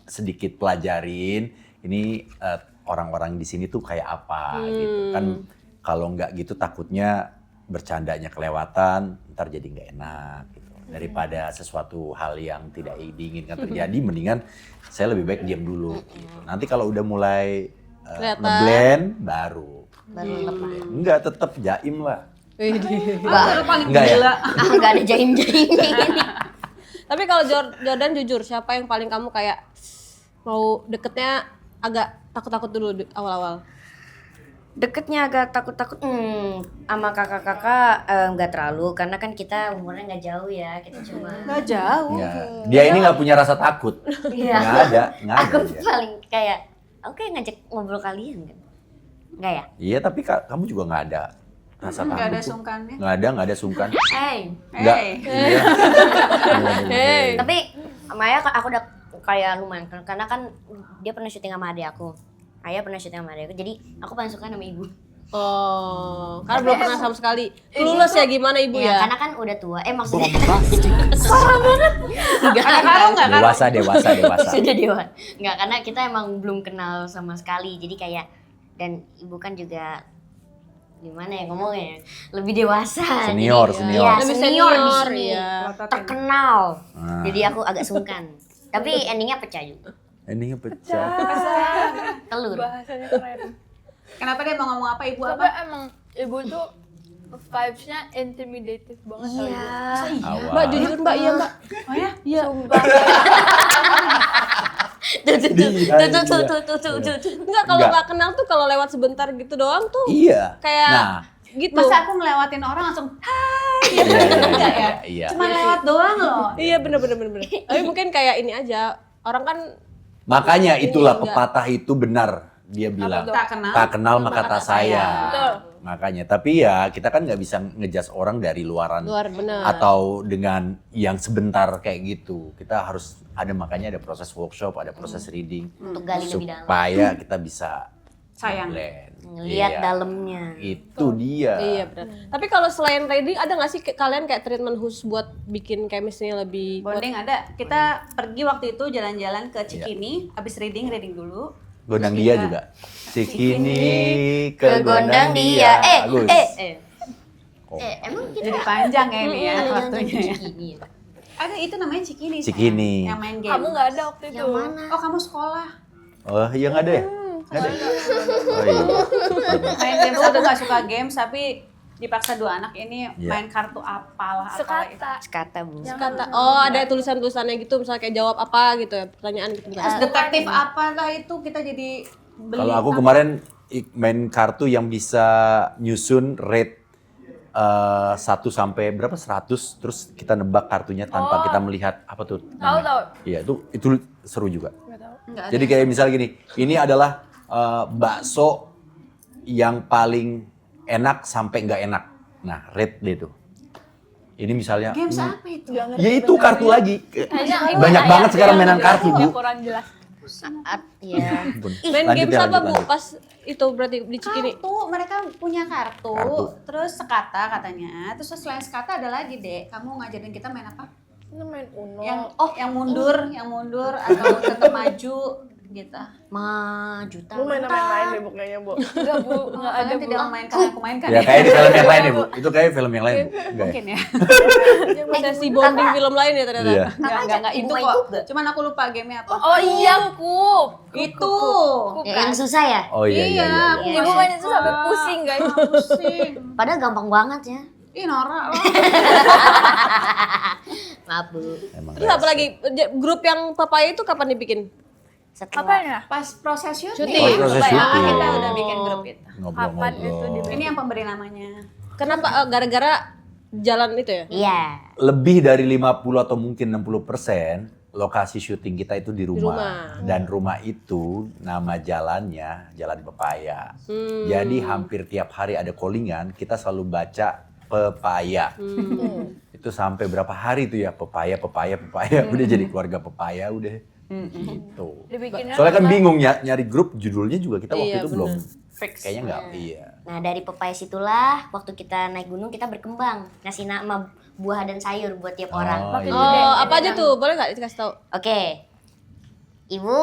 Speaker 3: sedikit pelajarin ini orang-orang di sini tuh kayak apa gitu kan. Kalau nggak gitu takutnya bercandanya kelewatan, ntar jadi nggak enak gitu. Daripada sesuatu hal yang tidak diinginkan terjadi, mendingan saya lebih baik diam dulu gitu. Nanti kalau udah mulai
Speaker 2: Kelihatan.
Speaker 3: ngeblend baru.
Speaker 5: Baru
Speaker 3: Enggak, tetap jaim lah.
Speaker 4: Baru paling
Speaker 3: Enggak ya?
Speaker 4: gila.
Speaker 5: nggak ada jaim-jaim.
Speaker 2: Tapi kalau Jordan jujur siapa yang paling kamu kayak mau deketnya agak takut-takut dulu awal-awal?
Speaker 5: Deketnya agak takut-takut sama kakak-kakak nggak terlalu karena kan kita umurnya nggak jauh ya, kita cuma
Speaker 4: Nggak jauh.
Speaker 3: Enggak. Dia ini nggak punya rasa takut.
Speaker 5: Iya.
Speaker 3: Nggak ada
Speaker 5: aku
Speaker 3: dia.
Speaker 5: paling kayak oke ngajak ngobrol kalian kan nggak ya?
Speaker 3: Iya, tapi kamu juga nggak ada rasa takut.
Speaker 4: Nggak ada
Speaker 3: tuh.
Speaker 4: sungkannya.
Speaker 3: Nggak ada sungkan. Nggak.
Speaker 4: Hey.
Speaker 3: Iya.
Speaker 2: Hey.
Speaker 5: Tapi Maya aku udah kayak lumayan karena kan dia pernah syuting sama adik aku, Ayah pernah syuting sama adik aku, jadi aku paling suka sama ibu.
Speaker 2: Oh, karena belum pernah sama sekali. Clueless ya gimana ibu
Speaker 5: Ya,
Speaker 2: ya?
Speaker 5: karena kan udah tua. Maksudnya
Speaker 3: Dewasa.
Speaker 5: sudah dewa. Enggak, karena kita emang belum kenal sama sekali. Jadi kayak dan ibu kan juga gimana ya ngomongnya? Lebih dewasa.
Speaker 3: Senior,
Speaker 5: Jadi,
Speaker 3: senior.
Speaker 5: Iya,
Speaker 2: Lebih
Speaker 5: senior di
Speaker 2: senior,
Speaker 5: sini.
Speaker 2: iya.
Speaker 5: Terkenal.
Speaker 3: Ah.
Speaker 5: Jadi aku agak sungkan. Tapi endingnya pecah juga.
Speaker 3: Endingnya pecah.
Speaker 5: Telur.
Speaker 6: Bahasanya keren.
Speaker 4: Kenapa dia mau ngomong apa ibu
Speaker 6: Tapi
Speaker 4: apa?
Speaker 6: emang ibu tuh vibes-nya intimidative banget kali
Speaker 5: Iya.
Speaker 6: Bu.
Speaker 3: Awal.
Speaker 2: Mbak jujur Mbak, iya Mbak.
Speaker 4: Oh ya?
Speaker 2: Iya.
Speaker 5: Tuh.
Speaker 2: Enggak kalau
Speaker 3: Enggak.
Speaker 2: nggak kenal tuh kalau lewat sebentar gitu doang tuh
Speaker 3: Iya.
Speaker 2: kayak
Speaker 3: Nah,
Speaker 2: gitu.
Speaker 4: Masa aku ngelewatin orang langsung
Speaker 3: iya.
Speaker 4: cuma lewat doang loh.
Speaker 2: Iya bener. Tapi mungkin kayak ini aja orang kan
Speaker 3: Makanya itulah
Speaker 2: enggak.
Speaker 3: pepatah itu benar. Dia bilang,
Speaker 4: Tak kenal
Speaker 3: maka tak sayang.
Speaker 6: Betul.
Speaker 3: Makanya, tapi ya kita kan nggak bisa ngejudge orang dari luaran.
Speaker 2: luar bener.
Speaker 3: Atau dengan yang sebentar kayak gitu. Kita harus makanya ada proses workshop, ada proses reading.
Speaker 5: Untuk gali lebih dalam.
Speaker 3: Supaya kita bisa
Speaker 4: Sayang.
Speaker 3: blend.
Speaker 5: Ngelihat
Speaker 3: Iya.
Speaker 5: dalamnya.
Speaker 3: Itu dia.
Speaker 2: Iya benar. Tapi kalau selain reading ada nggak sih kalian kayak treatment khusus buat bikin chemistry-nya lebih kuat?
Speaker 4: Bonding ada. Kita pergi waktu itu jalan-jalan ke Cikini, habis reading dulu.
Speaker 3: Gondang
Speaker 4: Terus
Speaker 3: dia
Speaker 4: kita-
Speaker 3: juga. Cikini ke
Speaker 5: Gondang
Speaker 3: gondang
Speaker 5: dia.
Speaker 3: dia. Bagus. Oh.
Speaker 5: Emang kita
Speaker 4: Jadi panjang ya ini ya
Speaker 5: jangan
Speaker 4: waktunya ya.
Speaker 5: Cikini ya.
Speaker 4: Ada itu namanya Cikini. sayang.
Speaker 3: Cikini.
Speaker 4: Yang main game.
Speaker 6: Kamu nggak ada waktu itu.
Speaker 5: Yang mana?
Speaker 4: Oh kamu sekolah.
Speaker 3: Oh iya nggak ada ya? Nggak ada. Oh iya.
Speaker 4: Main game aku nggak suka games tapi dipaksa dua anak ini
Speaker 3: Iya.
Speaker 4: main kartu apalah itu.
Speaker 6: Sekata.
Speaker 5: Sekata Bu.
Speaker 2: Kata ada tulisan-tulisannya gitu misalnya kayak jawab apa gitu ya pertanyaan gitu.
Speaker 4: Terus detektif apalah itu kita jadi beli.
Speaker 3: Kalau aku kemarin main kartu yang bisa nyusun rate 1 sampai berapa 100 terus kita nebak kartunya tanpa kita melihat apa tuh namanya.
Speaker 6: Tahu.
Speaker 3: Iya, itu seru juga.
Speaker 6: Nggak tahu.
Speaker 4: Nggak
Speaker 3: Jadi kayak misalnya gini, ini adalah bakso yang paling enak sampai nggak enak. Nah, rate dia tuh. Ini misalnya
Speaker 4: games apa itu?
Speaker 3: ya itu kartu lagi.
Speaker 6: Kayaknya
Speaker 3: Banyak
Speaker 6: ini
Speaker 3: banget
Speaker 6: ayah
Speaker 3: sekarang
Speaker 6: yang
Speaker 3: mainan
Speaker 6: jelas,
Speaker 3: kartu, Bu.
Speaker 6: yang kurang jelas.
Speaker 5: Saat ya.
Speaker 3: Ampun.
Speaker 2: Main
Speaker 3: Lanjut
Speaker 2: games
Speaker 3: ya,
Speaker 2: apa
Speaker 3: lanjut,
Speaker 2: Bu
Speaker 3: lanjut.
Speaker 2: pas itu berarti di Cikini?
Speaker 4: Kartu, mereka punya kartu,
Speaker 3: Kartu.
Speaker 4: terus sekata katanya. Terus selain sekata ada lagi dek, kamu ngajarin kita main apa?
Speaker 1: Ini main Uno.
Speaker 4: Yang mundur atau tetap maju gitu.
Speaker 5: Maju
Speaker 1: Lu main sama yang lain deh Bu kayaknya Bu.
Speaker 6: Enggak Bu, enggak ada
Speaker 4: Kalian
Speaker 6: Bu.
Speaker 4: tidak memainkan aku mainkan.
Speaker 3: Ya kayak di film yang lain ya, Bu. Itu kayak film yang lain. Enggak ya?
Speaker 4: Mungkin ya.
Speaker 2: Sesi bonding film lain ya ternyata.
Speaker 3: Iya.
Speaker 4: Enggak itu
Speaker 5: Main
Speaker 4: kok.
Speaker 5: juga.
Speaker 4: Cuman aku lupa gamenya apa.
Speaker 6: Oh iya, Kup.
Speaker 4: Itu.
Speaker 5: Ya, yang susah ya?
Speaker 3: Oh iya iya.
Speaker 4: Iya,
Speaker 3: iya.
Speaker 4: aku
Speaker 6: Ibu main itu sampai pusing guys.
Speaker 4: Pusing.
Speaker 5: Padahal gampang banget ya.
Speaker 4: Ih Nora loh.
Speaker 5: Maaf Bu.
Speaker 3: Emang
Speaker 2: Terus apa lagi? Grup yang Papaya itu kapan dibikin?
Speaker 6: Apa
Speaker 5: Setelah
Speaker 6: ya?
Speaker 4: Pas proses syuting.
Speaker 2: Syuting.
Speaker 3: Oh, proses
Speaker 4: Bayangan
Speaker 3: syuting.
Speaker 4: kita udah bikin grup itu.
Speaker 6: Kapan itu
Speaker 3: ngobrol-ngobrol.
Speaker 4: Ini yang pemberi namanya.
Speaker 2: Kenapa? Gara-gara jalan itu ya?
Speaker 5: Iya.
Speaker 3: Lebih dari 50 atau mungkin 60% lokasi syuting kita itu di rumah.
Speaker 2: rumah.
Speaker 3: Dan rumah itu nama jalannya Jalan Pepaya. Jadi hampir tiap hari ada callingan, kita selalu baca Pepaya. Itu sampai berapa hari itu ya, Pepaya. Udah jadi keluarga Pepaya udah. Gitu.
Speaker 6: Dibikinnya
Speaker 3: Soalnya kan
Speaker 6: apa?
Speaker 3: bingung nyari grup judulnya juga kita waktu
Speaker 2: Iya,
Speaker 3: itu belum
Speaker 4: Fix.
Speaker 3: kayaknya nggak iya.
Speaker 5: Nah dari pepaya situlah waktu kita naik gunung kita berkembang ngasih nama buah dan sayur buat tiap orang.
Speaker 3: Oh, iya.
Speaker 2: Oh, apa aja tuh? Boleh nggak dikasih tahu?
Speaker 5: Oke, Ibu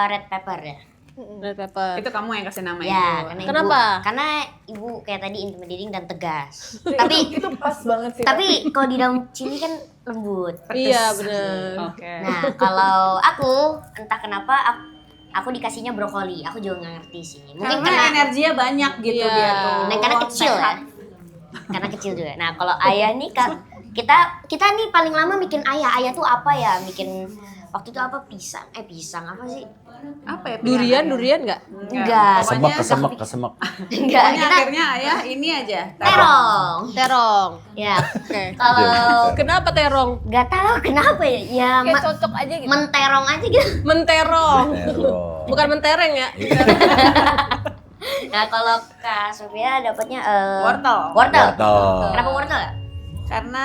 Speaker 5: red pepper ya.
Speaker 2: Red pepper.
Speaker 4: Itu kamu yang kasih nama
Speaker 5: Ya,
Speaker 4: itu.
Speaker 5: karena
Speaker 2: Kenapa?
Speaker 5: Karena ibu kayak tadi intimidating dan tegas. Tapi
Speaker 1: itu pas banget sih.
Speaker 5: tapi kalau di daun chili kan lembut.
Speaker 2: Iya bener.
Speaker 4: Oke.
Speaker 5: Nah kalau aku entah kenapa aku dikasihnya brokoli. Aku juga nggak ngerti sih. Mungkin
Speaker 4: Karena energinya banyak gitu
Speaker 2: Iya.
Speaker 4: dia tuh.
Speaker 5: Nah, karena kecil ya. Karena kecil juga. Nah, kalau ayah nih kita nih paling lama bikin ayah. Ayah tuh apa ya? Bikin waktu itu apa pisang apa sih?
Speaker 4: Apa ya?
Speaker 2: Durian
Speaker 4: pilihannya?
Speaker 2: enggak?
Speaker 5: Enggak.
Speaker 3: Kesemek.
Speaker 5: Enggak.
Speaker 4: Pokoknya
Speaker 5: Kita
Speaker 4: akhirnya ayah ini aja.
Speaker 5: terong.
Speaker 2: Terong.
Speaker 5: Ya.
Speaker 2: Oke.
Speaker 5: Kalau
Speaker 2: Kenapa terong?
Speaker 5: nggak tahu kenapa ya? Ya
Speaker 6: Kayak cocok aja gitu.
Speaker 5: menterong aja gitu.
Speaker 2: Menterong.
Speaker 3: Terong.
Speaker 2: Bukan mentereng ya?
Speaker 5: Nah, kalau Kak Sofia dapatnya
Speaker 4: Wortel.
Speaker 5: Wortel.
Speaker 3: Wortel.
Speaker 5: Kenapa wortel ya?
Speaker 4: Karena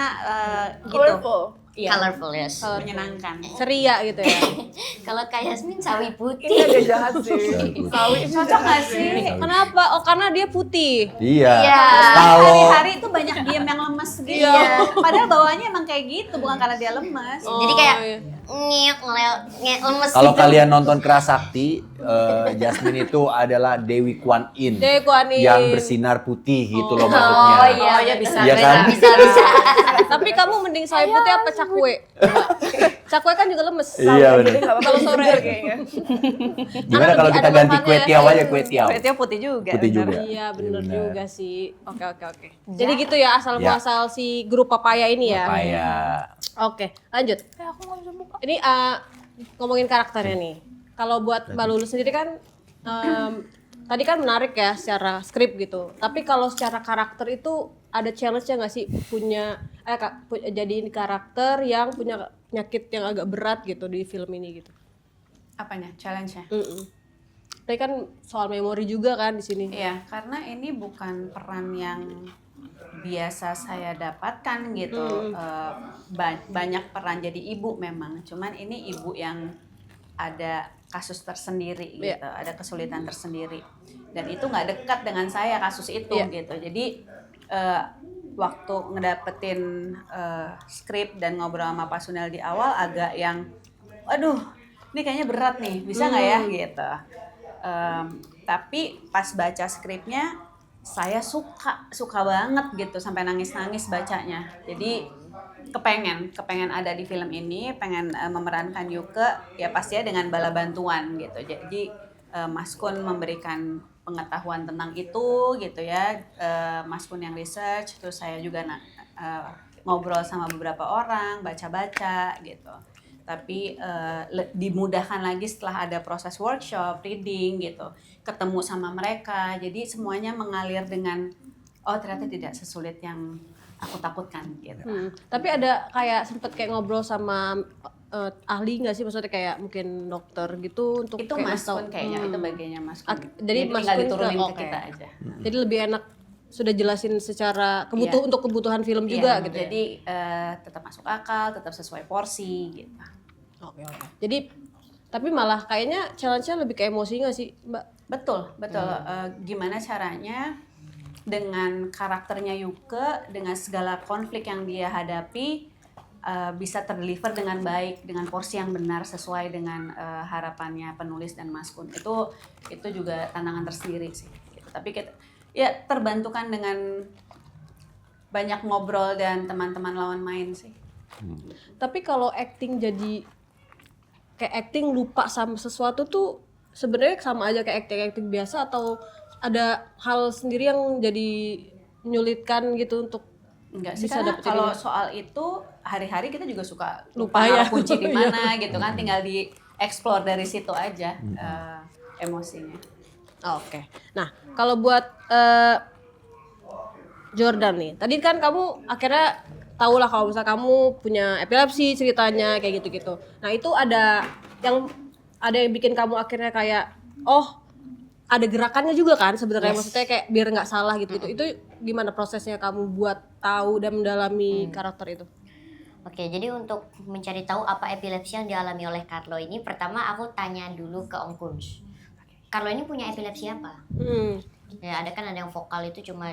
Speaker 4: gitu.
Speaker 1: Colorful.
Speaker 4: Iya.
Speaker 5: Colorful yes.
Speaker 4: Menyenangkan.
Speaker 2: Ceria gitu ya.
Speaker 5: Kalau Kak Yasmin sawi
Speaker 1: Ini
Speaker 5: putih.
Speaker 1: agak jahat sih. Sawi ini
Speaker 4: Cocok
Speaker 1: jahat
Speaker 4: nggak sih?
Speaker 2: Kenapa? Oh karena dia putih.
Speaker 3: Iya.
Speaker 5: Iya.
Speaker 3: Kalau
Speaker 4: Hari-hari itu banyak diem yang lemes gitu.
Speaker 5: Iya.
Speaker 4: Padahal bawaannya emang kayak gitu, bukan karena dia lemes.
Speaker 5: Jadi kayak
Speaker 2: iya.
Speaker 5: lemes
Speaker 3: kalau
Speaker 5: gitu.
Speaker 3: kalian nonton Kerasakti, Jasmine itu adalah Dewi Kwan Yin.
Speaker 2: Dewi Kwan Yin.
Speaker 3: Yang bersinar putih gitu loh maksudnya.
Speaker 5: Oh iya,
Speaker 1: Oh, iya, bisa,
Speaker 3: Iya kan?
Speaker 5: bisa.
Speaker 2: Tapi kamu mending sawi putih apa cakwe? Cakwe kan juga lemes.
Speaker 3: Iya
Speaker 1: Jadi
Speaker 3: benar.
Speaker 1: nggak apa-apa
Speaker 2: Kalau sore.
Speaker 1: sore kayaknya.
Speaker 3: Gimana
Speaker 2: Karena
Speaker 3: kalau
Speaker 2: lebih
Speaker 3: kita
Speaker 2: ada
Speaker 3: ganti
Speaker 2: makannya
Speaker 3: kue tiaw
Speaker 2: ya.
Speaker 3: aja kue tiaw?
Speaker 4: Kulitnya putih juga.
Speaker 3: Putih
Speaker 4: bener.
Speaker 3: juga.
Speaker 2: Iya bener
Speaker 3: Benar.
Speaker 2: juga sih. Oke. Jadi gitu ya asal
Speaker 3: Ya.
Speaker 2: muasal si grup Papaya ini ya.
Speaker 3: Kayak
Speaker 2: Oke, lanjut.
Speaker 6: Aku nggak bisa buka.
Speaker 2: Ini ngomongin karakternya nih. Kalau buat Mbak Lulu sendiri kan tadi kan menarik ya secara skrip gitu. Tapi kalau secara karakter itu ada challenge-nya nggak sih jadiin karakter yang punya penyakit yang agak berat gitu di film ini gitu.
Speaker 4: Apanya? Challenge-nya?
Speaker 2: Tapi kan soal memori juga kan di sini.
Speaker 4: Iya, karena ini bukan peran yang biasa saya dapatkan gitu. Banyak peran jadi ibu memang, cuman ini ibu yang ada kasus tersendiri
Speaker 2: Iya.
Speaker 4: gitu, ada kesulitan tersendiri. Dan itu nggak dekat dengan saya kasus itu
Speaker 2: Iya.
Speaker 4: gitu. Jadi waktu ngedapetin skrip dan ngobrol sama Pak Sunel di awal agak yang, aduh, ini kayaknya berat nih, bisa nggak ya gitu. Tapi pas baca skripnya saya suka banget gitu sampai nangis bacanya. Jadi kepengen ada di film ini, pengen memerankan Yuke ya pastinya dengan bala bantuan gitu. Jadi Mas Kun memberikan pengetahuan tentang itu gitu ya. Mas Kun yang research, terus saya juga ngobrol sama beberapa orang, baca-baca gitu. Tapi dimudahkan lagi setelah ada proses workshop, reading gitu, ketemu sama mereka, jadi semuanya mengalir dengan oh ternyata tidak sesulit yang aku takutkan gitu.
Speaker 2: Tapi ada kayak sempet kayak ngobrol sama ahli nggak sih, maksudnya kayak mungkin dokter gitu untuk
Speaker 4: Itu
Speaker 2: kayak
Speaker 4: Mas
Speaker 2: ngasih tahu.
Speaker 4: Kun kayaknya, itu bagiannya Mas Kun.
Speaker 2: Jadi Mas
Speaker 4: tinggal
Speaker 2: Kun
Speaker 4: diturunin
Speaker 2: ke-
Speaker 4: ke
Speaker 2: oke.
Speaker 4: kita aja.
Speaker 2: Jadi lebih enak sudah jelasin secara
Speaker 4: Iya.
Speaker 2: untuk kebutuhan film juga
Speaker 4: Iya,
Speaker 2: gitu. Ya?
Speaker 4: jadi tetap masuk akal, tetap sesuai porsi gitu.
Speaker 2: Oke. Jadi tapi malah kayaknya challenge-nya lebih ke emosi nggak sih, Mbak?
Speaker 4: Betul. Gimana caranya dengan karakternya Yuke, dengan segala konflik yang dia hadapi, bisa terdeliver dengan baik, dengan porsi yang benar sesuai dengan harapannya penulis dan Mas Kun. Itu juga tantangan tersendiri sih. Gitu. Tapi kita, ya terbantukan dengan banyak ngobrol dan teman-teman lawan main sih.
Speaker 2: Tapi kalau acting jadi kayak acting lupa sama sesuatu tuh sebenarnya sama aja kayak acting biasa, atau ada hal sendiri yang jadi menyulitkan gitu untuk
Speaker 4: Enggak sih,
Speaker 2: Bisa
Speaker 4: karena
Speaker 2: dapetin
Speaker 4: kalau
Speaker 2: ini.
Speaker 4: soal itu hari-hari kita juga suka
Speaker 2: Lupa
Speaker 4: lupa
Speaker 2: ya.
Speaker 4: naruh kunci di mana gitu kan, tinggal di explore dari situ aja emosinya.
Speaker 2: Oke. Nah, kalau buat Jordan nih, tadi kan kamu akhirnya tahu lah kalau misalnya kamu punya epilepsi ceritanya kayak gitu-gitu. Nah, itu ada yang bikin kamu akhirnya kayak ada gerakannya juga kan sebenarnya, maksudnya kayak biar nggak salah gitu-gitu. Itu gimana prosesnya kamu buat tahu dan mendalami karakter itu?
Speaker 5: Oke, jadi untuk mencari tahu apa epilepsi yang dialami oleh Carlo ini, pertama aku tanya dulu ke Om Kunz. Carlo ini punya epilepsi apa? Ya, ada yang vokal itu cuma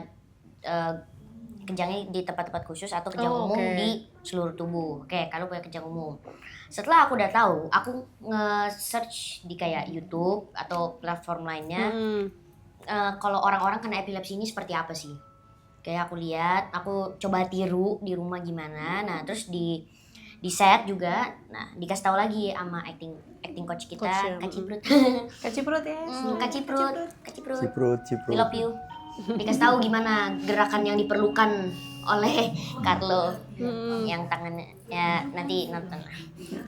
Speaker 5: kejangnya di tempat-tempat khusus atau kejang umum di seluruh tubuh. Oke, kalau punya kejang umum. Setelah aku udah tahu, aku nge-search di kayak YouTube atau platform lainnya. Kalau orang-orang kena epilepsi ini seperti apa sih? Kayak aku lihat, aku coba tiru di rumah gimana. Nah, terus di set juga. Nah, dikasih tahu lagi sama acting coach kita, Kak Ciprut.
Speaker 4: Kak Ciprut ya.
Speaker 5: Kak Ciprut.
Speaker 3: Ciprut.
Speaker 5: We love you. Dikasih tahu gimana gerakan yang diperlukan oleh Carlo. Yang tangannya ya nanti nonton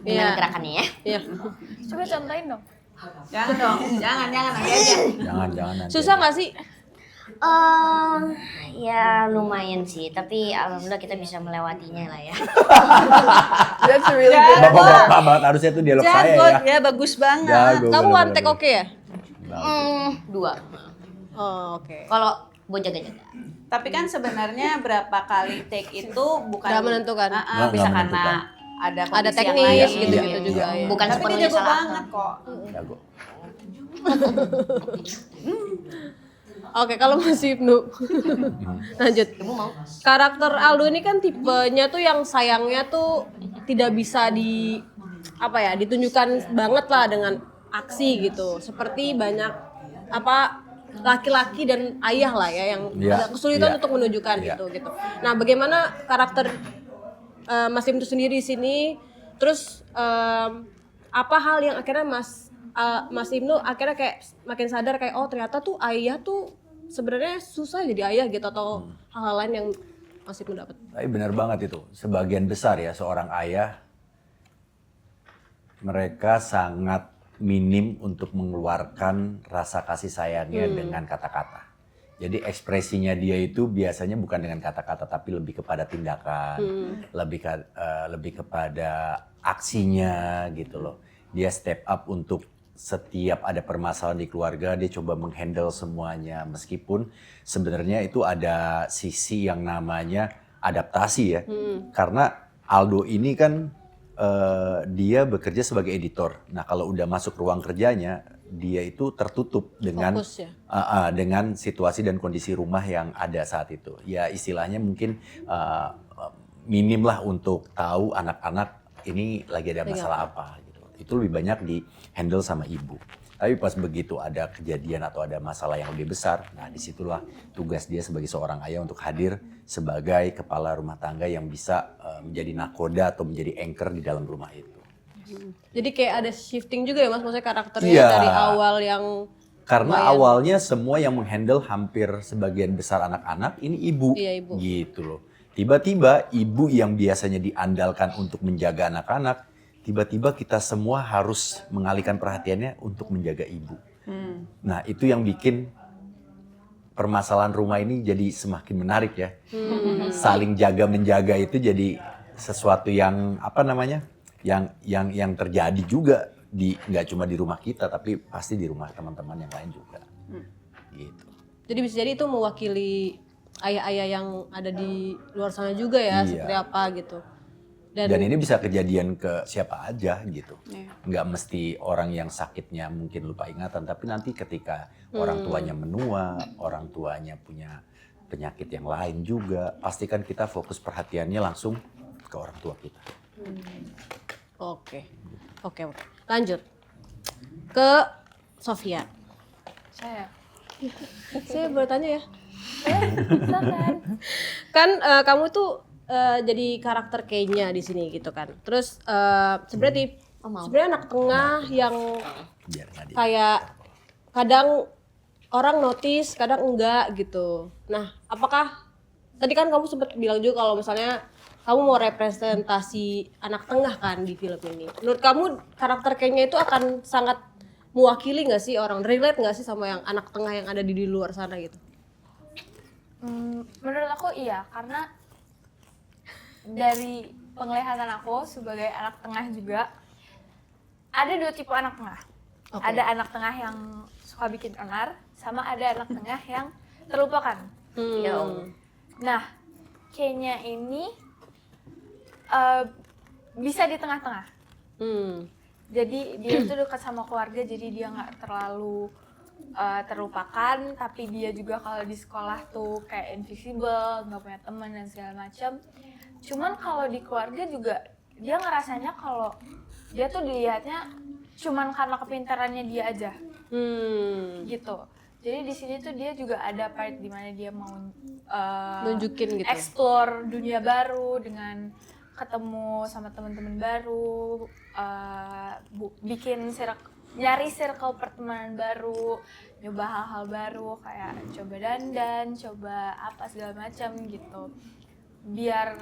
Speaker 5: gimana gerakannya ya.
Speaker 2: Iya.
Speaker 6: Coba contohin dong.
Speaker 4: Jangan dong, jangan nanti aja.
Speaker 3: Jangan nanti.
Speaker 2: Susah nggak sih?
Speaker 5: Ya lumayan sih, tapi alhamdulillah kita bisa melewatinya lah ya.
Speaker 1: That's really good.
Speaker 3: Bapak banget harusnya itu dialog saya
Speaker 4: Jago
Speaker 3: ya.
Speaker 4: ya, bagus banget.
Speaker 3: Jago,
Speaker 2: Kamu one
Speaker 3: bener-bener.
Speaker 2: take oke ya?
Speaker 5: 2.
Speaker 2: Oh, oke.
Speaker 5: Kalau buat jaga-jaga.
Speaker 4: Tapi kan sebenarnya berapa kali take itu bukan
Speaker 2: Nggak menentukan.
Speaker 4: Bisa
Speaker 3: Nggak
Speaker 4: karena
Speaker 3: menentukan.
Speaker 4: ada
Speaker 2: Ada
Speaker 4: kondisi yang
Speaker 2: teknis
Speaker 4: lain.
Speaker 2: gitu-gitu
Speaker 3: Iya.
Speaker 2: juga ya.
Speaker 5: Bukan
Speaker 4: Tapi dia
Speaker 5: sepenuhnya
Speaker 4: jago
Speaker 5: salah.
Speaker 4: banget kok.
Speaker 3: Jago.
Speaker 2: Oke, kalau Mas Ibnu. Lanjut.
Speaker 5: Ibu mau?
Speaker 2: Karakter Aldo ini kan tipenya tuh yang sayangnya tuh tidak bisa ditunjukkan banget lah dengan aksi gitu. Seperti banyak laki-laki dan ayah lah ya yang agak kesulitan untuk menunjukkan gitu. Nah, bagaimana karakter Mas Ibnu sendiri di sini? Terus apa hal yang akhirnya Mas Ibnu akhirnya kayak makin sadar kayak ternyata tuh ayah tuh sebenarnya susah jadi ayah gitu, atau hal-hal lain yang Mas Ibnu dapat?
Speaker 3: Tapi benar banget itu. Sebagian besar ya seorang ayah mereka sangat minim untuk mengeluarkan rasa kasih sayangnya dengan kata-kata. Jadi ekspresinya dia itu biasanya bukan dengan kata-kata tapi lebih kepada tindakan, lebih kepada aksinya gitu loh. Dia step up untuk setiap ada permasalahan di keluarga dia coba menghandle semuanya, meskipun sebenarnya itu ada sisi yang namanya adaptasi ya. Karena Aldo ini kan dia bekerja sebagai editor. Nah, kalau udah masuk ruang kerjanya dia itu tertutup dengan
Speaker 2: Fokus, ya?
Speaker 3: Dengan situasi dan kondisi rumah yang ada saat itu. Ya istilahnya mungkin minim lah untuk tahu anak-anak ini lagi ada masalah apa gitu. Itu lebih banyak di handle sama ibu. Tapi pas begitu ada kejadian atau ada masalah yang lebih besar, nah disitulah tugas dia sebagai seorang ayah untuk hadir sebagai kepala rumah tangga yang bisa menjadi nakoda atau menjadi anchor di dalam rumah itu.
Speaker 2: Jadi kayak ada shifting juga ya Mas, maksudnya karakternya
Speaker 3: Iya.
Speaker 2: dari awal yang
Speaker 3: Karena awalnya semua yang menghandle hampir sebagian besar anak-anak ini ibu,
Speaker 2: Iya, ibu.
Speaker 3: gitu loh. Tiba-tiba ibu yang biasanya diandalkan untuk menjaga anak-anak, tiba-tiba kita semua harus mengalihkan perhatiannya untuk menjaga ibu. Nah itu yang bikin permasalahan rumah ini jadi semakin menarik ya. Saling jaga-menjaga itu jadi sesuatu yang yang terjadi juga nggak cuma di rumah kita tapi pasti di rumah teman-teman yang lain juga. Gitu.
Speaker 2: jadi bisa jadi itu mewakili ayah-ayah yang ada di luar sana juga ya,
Speaker 3: Iya.
Speaker 2: seperti apa gitu.
Speaker 3: Dan ini bisa kejadian ke siapa aja gitu. Nggak mesti orang yang sakitnya mungkin lupa ingatan, tapi nanti ketika orang tuanya menua, orang tuanya punya penyakit yang lain juga, pastikan kita fokus perhatiannya langsung ke orang tua kita.
Speaker 2: Oke. Lanjut ke Sofia. Saya boleh tanya ya? Kan kamu tuh jadi karakter Kenya di sini gitu kan. Terus sebenarnya anak tengah yang
Speaker 3: Biar nggak di-
Speaker 2: kayak kadang orang notice, kadang enggak gitu. Nah, apakah tadi kan kamu sempat bilang juga kalau misalnya kamu mau representasi anak tengah kan di film ini. Menurut kamu karakter kayaknya itu akan sangat mewakili nggak sih orang, relate nggak sih sama yang anak tengah yang ada di luar sana gitu?
Speaker 6: Menurut aku iya, karena dari penglihatan aku sebagai anak tengah juga ada 2 tipe anak tengah. Ada anak tengah yang suka bikin onar, sama ada anak tengah yang terlupakan. Nah, kayaknya ini bisa di tengah-tengah. Jadi dia itu dekat sama keluarga, jadi dia nggak terlalu terlupakan, tapi dia juga kalau di sekolah tuh kayak invisible, nggak punya teman dan segala macam. Cuman kalau di keluarga juga dia ngerasanya kalau dia tuh dilihatnya cuman karena kepintarannya dia aja, gitu. Jadi di sini tuh dia juga ada part di mana dia mau
Speaker 2: Nunjukin gitu.
Speaker 6: explore dunia baru dengan ketemu sama teman-teman baru, nyari circle pertemanan baru, nyoba hal-hal baru kayak coba dandan, coba apa segala macam gitu. Biar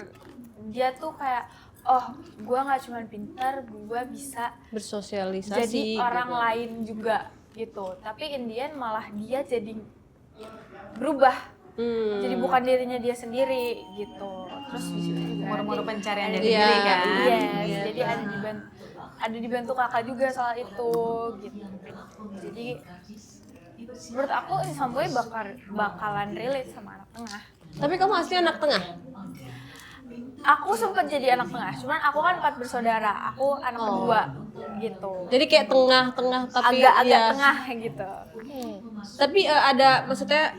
Speaker 6: dia tuh kayak, oh gue nggak cuma pintar, gue bisa
Speaker 2: Bersosialisasi
Speaker 6: jadi orang
Speaker 2: gitu.
Speaker 6: lain juga gitu. Tapi in the end malah dia jadi berubah, jadi bukan dirinya dia sendiri gitu. Terus di situ juga
Speaker 4: Muru-muru
Speaker 6: ada-
Speaker 4: pencarian
Speaker 6: ada-
Speaker 4: jati diri kan.
Speaker 6: Yes, jadi ada dibantu kakak juga soal itu gitu. Jadi menurut aku Samboy bakalan relate sama anak tengah.
Speaker 2: Tapi kamu asli anak tengah?
Speaker 6: Aku sempat jadi anak tengah, cuman aku kan 4 bersaudara, aku anak kedua gitu.
Speaker 2: Jadi kayak tengah-tengah tapi
Speaker 6: Agak-agak
Speaker 2: ya.
Speaker 6: tengah gitu.
Speaker 2: Tapi ada maksudnya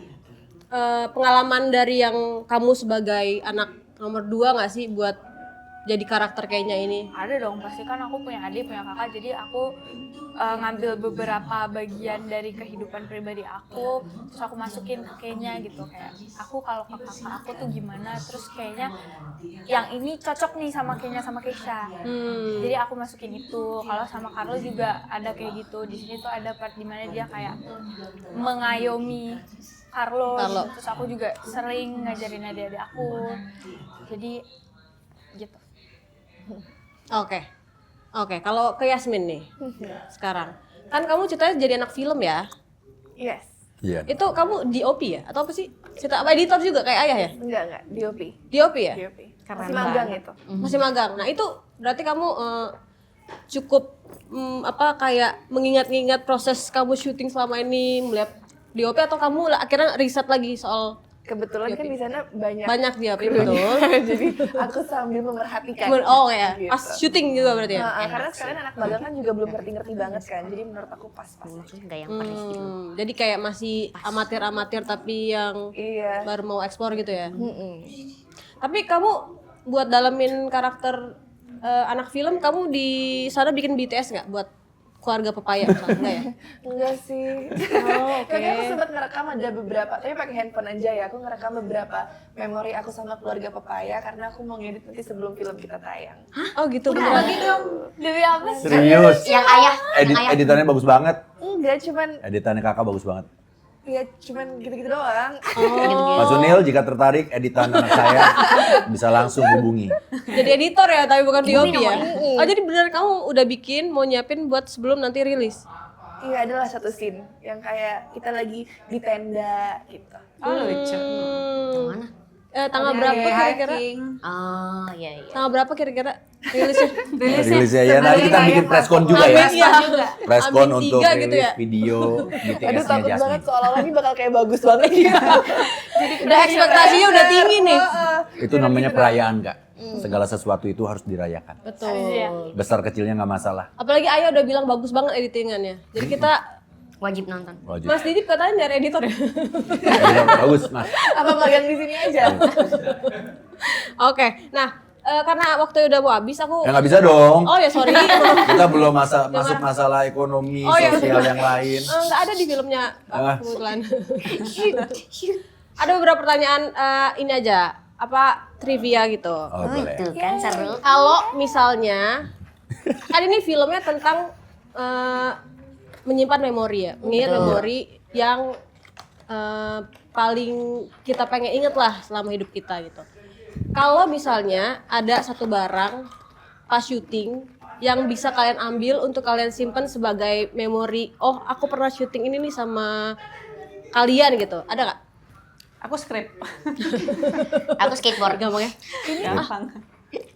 Speaker 2: pengalaman dari yang kamu sebagai anak nomor 2 nggak sih buat jadi karakter kayaknya ini?
Speaker 6: Ada dong, pasti kan aku punya adik, punya kakak, jadi aku ngambil beberapa bagian dari kehidupan pribadi aku, terus aku masukin ke kayaknya gitu, kayak aku kalau ke kakak aku tuh gimana, terus kayaknya yang ini cocok nih sama kayaknya sama Keisha. Jadi aku masukin itu. Kalau sama Carlo juga ada kayak gitu. Di sini tuh ada part dimana dia kayak mengayomi Carlo. Terus aku juga sering ngajarin adik-adik aku. Jadi gitu.
Speaker 2: Oke, kalau ke Yasmin nih sekarang, kan kamu ceritanya jadi anak film ya?
Speaker 1: Yes.
Speaker 3: Iya.
Speaker 2: Itu kamu DOP ya? Atau apa sih? Cerita apa editor juga kayak ayah ya?
Speaker 1: Enggak, DOP.
Speaker 2: DOP ya?
Speaker 1: DOP.
Speaker 4: Keren
Speaker 1: Masih magang
Speaker 4: banget.
Speaker 1: itu.
Speaker 2: Masih magang. Nah itu berarti kamu cukup kayak mengingat-ingat proses kamu syuting selama ini melihat DOP, atau kamu akhirnya riset lagi soal
Speaker 1: Kebetulan kan di sana
Speaker 2: banyak DOP, betul?
Speaker 1: Jadi aku sambil memerhatikan.
Speaker 2: Oh ya,
Speaker 1: Gitu.
Speaker 2: pas syuting juga berarti ya?
Speaker 1: Karena sekarang anak magang kan juga belum ngerti-ngerti banget kan. Jadi menurut aku pas-pas aja.
Speaker 5: Enggak yang perih gitu.
Speaker 2: Jadi kayak masih amatir-amatir tapi yang
Speaker 1: Iya.
Speaker 2: baru mau eksplor gitu ya? Tapi kamu buat dalemin karakter anak film, kamu di sana bikin BTS nggak buat keluarga Pepaya misalnya? Enggak ya?
Speaker 1: Enggak sih.
Speaker 2: Oh, oke.
Speaker 1: Tapi aku sempat ngerekam ada beberapa, tapi pakai handphone aja ya. Aku ngerekam beberapa memori aku sama keluarga Pepaya karena aku mau ngedit nanti sebelum film kita tayang.
Speaker 2: Oh gitu beneran?
Speaker 6: Demi apa sih?
Speaker 3: Serius?
Speaker 5: Yang ayah,
Speaker 3: Editannya bagus banget.
Speaker 1: Enggak, cuman
Speaker 3: Editannya kakak bagus banget.
Speaker 1: ya cuman gitu-gitu doang.
Speaker 3: Pak Sunil jika tertarik editan anak saya bisa langsung hubungi.
Speaker 2: Jadi editor ya, tapi bukan DOP ya? Oh jadi beneran kamu udah bikin, mau nyiapin buat sebelum nanti rilis?
Speaker 1: Iya, adalah satu scene yang kayak kita lagi di tenda gitu.
Speaker 4: Oh lucu.
Speaker 5: mana?
Speaker 2: Tanggal berapa kira-kira?
Speaker 5: Oh iya.
Speaker 2: Tanggal berapa kira-kira rilisnya?
Speaker 3: Rilisnya ya, nanti kita bikin preskon juga ya.
Speaker 2: Iya.
Speaker 3: Preskon
Speaker 2: Amin
Speaker 3: untuk
Speaker 2: 3
Speaker 3: rilis
Speaker 2: gitu ya?
Speaker 3: video
Speaker 1: Aduh,
Speaker 3: BTS-nya
Speaker 1: takut banget
Speaker 3: Jasmine.
Speaker 1: seolah-olah ini bakal kayak bagus banget gitu.
Speaker 2: Udah ekspektasinya udah tinggi nih.
Speaker 3: Itu namanya perayaan Kak. Segala sesuatu itu harus dirayakan.
Speaker 2: Betul.
Speaker 3: Besar kecilnya nggak masalah.
Speaker 2: Apalagi Ayah udah bilang bagus banget editingannya. Jadi kita,
Speaker 5: Wajib nonton.
Speaker 3: Wajib.
Speaker 2: Mas Didip katanya dari editor ya?
Speaker 3: Bagus Mas.
Speaker 1: Apa magang di sini aja?
Speaker 2: Oke, nah karena waktu udah mau habis aku.
Speaker 3: Ya nggak bisa dong.
Speaker 2: Oh ya sorry.
Speaker 3: Kita belum masuk masalah ekonomi,
Speaker 2: Oh, iya.
Speaker 3: sosial yang lain.
Speaker 2: Nggak ada di filmnya
Speaker 3: Ah.
Speaker 2: kebetulan. Ada beberapa pertanyaan ini aja, apa trivia gitu.
Speaker 3: Oh boleh.
Speaker 5: Tuh kan seru.
Speaker 2: Kalau misalnya kan ini filmnya tentang menyimpan memori ya, mengingat memori yang paling kita pengen inget lah selama hidup kita gitu. Kalau misalnya ada satu barang pas syuting yang bisa kalian ambil untuk kalian simpen sebagai memori, oh aku pernah syuting ini nih sama kalian gitu, ada nggak?
Speaker 4: Aku skrip.
Speaker 5: Aku skateboard.
Speaker 2: Gampang ya?
Speaker 4: Gampang.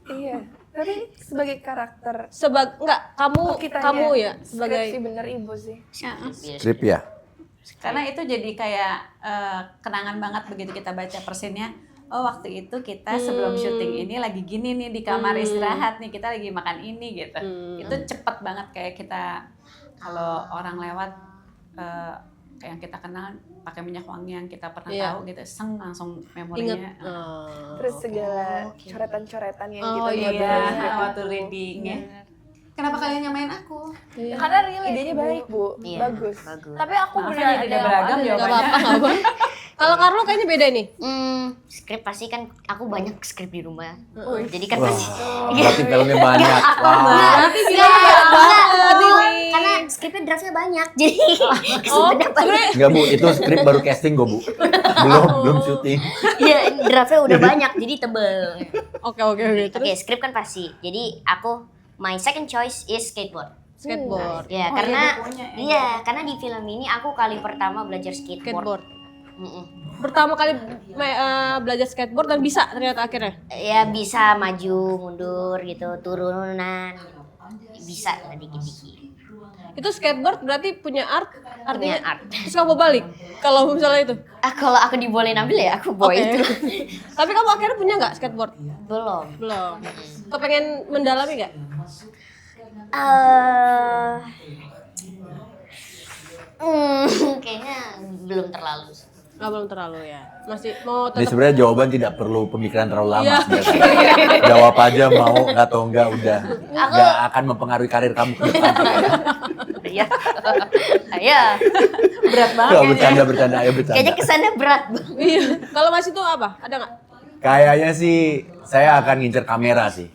Speaker 1: Iya. Tapi sebagai karakter
Speaker 2: Enggak,
Speaker 1: kitanya,
Speaker 2: kamu ya sebagai
Speaker 1: skripsi bener ibu sih.
Speaker 3: Strip ya.
Speaker 4: Karena itu jadi kayak kenangan banget begitu kita baca persinnya. Oh waktu itu kita sebelum syuting ini lagi gini nih di kamar istirahat nih, kita lagi makan ini gitu. Itu cepet banget kayak kita kalau orang lewat kayak yang kita kenal pakai minyak wangi yang kita pernah tahu gitu, langsung memorinya.
Speaker 1: Terus segala coretan-coretan yang
Speaker 2: Oh,
Speaker 1: kita buat
Speaker 4: Iya,
Speaker 1: dalam
Speaker 4: waktu reading ya. Kenapa kalian nyamain aku?
Speaker 1: Karena relate, idenya baik bu,
Speaker 5: Iya,
Speaker 1: bagus.
Speaker 6: Tapi aku
Speaker 4: Maaf
Speaker 6: beneran
Speaker 4: ya,
Speaker 6: ada
Speaker 4: tidak
Speaker 6: yang
Speaker 4: beragam
Speaker 6: ada.
Speaker 2: nggak apa-apa, nggak apa. Kalau Carlo kayaknya beda nih.
Speaker 5: Skrip pasti kan aku banyak skrip di rumah. Jadi kan
Speaker 3: Wah,
Speaker 5: pasti.
Speaker 3: berarti filmnya banyak. Wah.
Speaker 2: Berarti
Speaker 5: Iya,
Speaker 2: Tapi
Speaker 5: karena skripnya draftnya banyak, jadi kesempatan banyak.
Speaker 3: Enggak Bu, itu skrip baru casting gue Bu. Belum syuting.
Speaker 5: Iya, draftnya udah banyak, jadi tebel.
Speaker 2: Oke. Terus
Speaker 5: Oke, skrip kan pasti. Jadi aku my second choice is skateboard.
Speaker 2: skateboard.
Speaker 5: Ya,
Speaker 4: Oh,
Speaker 5: karena
Speaker 4: iya, bukunya, ya.
Speaker 5: iya, karena di film ini aku kali pertama belajar skateboard.
Speaker 2: Skateboard.
Speaker 5: Mm-mm.
Speaker 2: Pertama kali belajar skateboard dan bisa ternyata akhirnya.
Speaker 5: Ya bisa maju, mundur gitu, turunan. Bisa lah dikit-dikit.
Speaker 2: Itu skateboard berarti punya artinya
Speaker 5: Punya art.
Speaker 2: Terus kamu balik kalau misalnya itu.
Speaker 5: Kalau aku dibolehin ambil ya aku bawa
Speaker 2: Oke.
Speaker 5: itu.
Speaker 2: Tapi kamu akhirnya punya nggak skateboard?
Speaker 5: Belum.
Speaker 2: Belum. Kepengen mendalami nggak?
Speaker 5: Kayaknya belum terlalu.
Speaker 2: Belum terlalu ya. Masih mau
Speaker 3: Ini
Speaker 2: tetap.
Speaker 3: sebenarnya jawaban tidak perlu pemikiran terlalu lama
Speaker 2: Iya.
Speaker 3: sebenarnya. Jawab aja mau atau enggak udah.
Speaker 5: Aku-
Speaker 3: Nggak akan mempengaruhi karir kamu ke depan.
Speaker 5: Iya. Iya.
Speaker 4: Berat banget
Speaker 3: Nggak,
Speaker 4: kayaknya.
Speaker 3: bercanda, ayo bercanda.
Speaker 5: Kayaknya kesannya berat banget.
Speaker 2: Iya. Kalau masih itu apa? Ada nggak?
Speaker 3: Kayaknya sih saya akan ngincer kamera sih.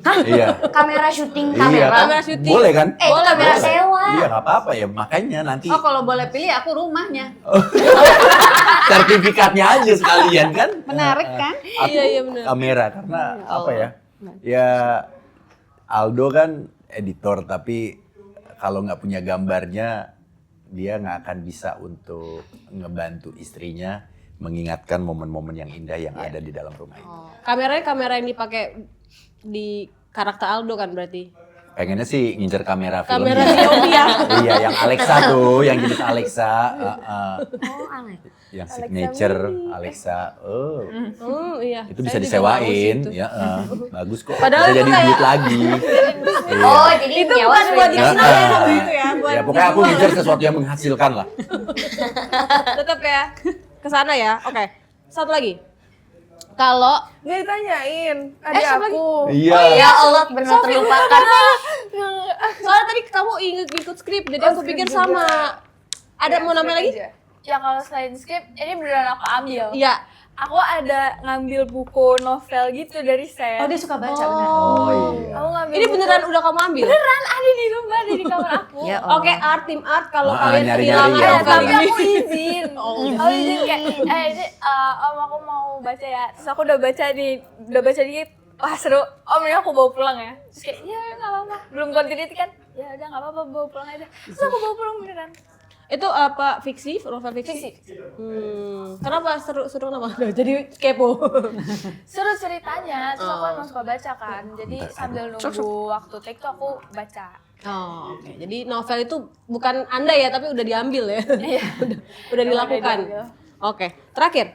Speaker 3: Iya.
Speaker 5: Kamera syuting
Speaker 3: Iya.
Speaker 5: kamera.
Speaker 2: Kamera syuting.
Speaker 3: Boleh kan?
Speaker 5: Itu kamera
Speaker 3: Boleh.
Speaker 5: sewa.
Speaker 3: Iya, nggak apa-apa ya. Makanya nanti
Speaker 4: Oh kalau boleh pilih aku rumahnya.
Speaker 3: sertifikatnya aja sekalian kan.
Speaker 4: Menarik kan?
Speaker 3: Aku
Speaker 2: Iya, benar.
Speaker 3: kamera karena apa ya? Ya Aldo kan editor tapi kalau nggak punya gambarnya dia nggak akan bisa untuk ngebantu istrinya mengingatkan momen-momen yang indah yang ada di dalam rumah itu.
Speaker 2: Kameranya kamera yang dipakai di karakter Aldo kan berarti.
Speaker 3: Pengennya sih ngincer kamera film.
Speaker 2: Kamera POV ya.
Speaker 3: Iya, yang Alexa tuh, yang jenis Alexa,
Speaker 5: Oh, aneh.
Speaker 3: yang signature Alexa. Oh.
Speaker 2: Iya.
Speaker 3: Itu bisa
Speaker 2: Saya juga mau
Speaker 3: disewain,
Speaker 2: situ.
Speaker 3: ya, bagus kok.
Speaker 2: Padahal
Speaker 3: bisa
Speaker 2: itu
Speaker 3: jadi
Speaker 2: kayak-
Speaker 3: duit lagi. Iya.
Speaker 5: Oh, jadi
Speaker 2: Itu
Speaker 5: nyawa
Speaker 2: bukan buat diri
Speaker 5: sendiri.
Speaker 2: sendiri waktu itu ya, buat
Speaker 3: Ya pokoknya aku ngincer sesuatu yang menghasilkan lah.
Speaker 2: tetap ya ke sana ya. Oke. Satu lagi. Kalau
Speaker 1: Nggak ditanyain, adik
Speaker 2: siapa
Speaker 1: aku.
Speaker 3: Iya.
Speaker 5: Ya Allah, benar terlupakan.
Speaker 2: soalnya tadi kamu ikut skrip, jadi aku pikir sama. Ada mau nambah lagi?
Speaker 6: Ya kalau selain skrip, ini beneran aku ambil.
Speaker 2: Iya.
Speaker 6: Aku ada ngambil buku novel gitu dari set.
Speaker 4: Oh dia suka baca benar.
Speaker 3: Oh iya.
Speaker 6: Aku ngambil
Speaker 2: Ini
Speaker 6: buku-
Speaker 2: beneran udah kamu ambil?
Speaker 6: beneran ada di rumah, ada di kamar aku.
Speaker 5: Ya Allah.
Speaker 2: Oke, tim art kalau
Speaker 3: Ah,
Speaker 2: kalian
Speaker 3: nyari-nyari
Speaker 2: kehilangan
Speaker 3: ya,
Speaker 2: novel
Speaker 6: Tapi
Speaker 2: ini.
Speaker 6: aku izin. Aku izin kayak, ini om aku mau baca ya. Terus aku udah baca dikit. Wah seru, om ini aku bawa pulang ya. Terus kayak, ya nggak apa-apa. Belum continuity kan? Ya udah nggak apa-apa, bawa pulang aja. Terus aku bawa pulang beneran.
Speaker 2: Itu apa fiksi? Novel fiksi? Kenapa seru kenapa? Jadi kepo.
Speaker 6: Seru ceritanya, terus aku emang suka baca kan. Jadi sambil nunggu waktu take tuh aku baca.
Speaker 2: Oh, oke. Jadi novel itu bukan Anda ya, tapi udah diambil ya.
Speaker 6: Iya.
Speaker 2: udah dilakukan.
Speaker 6: diambil.
Speaker 2: Oke, terakhir.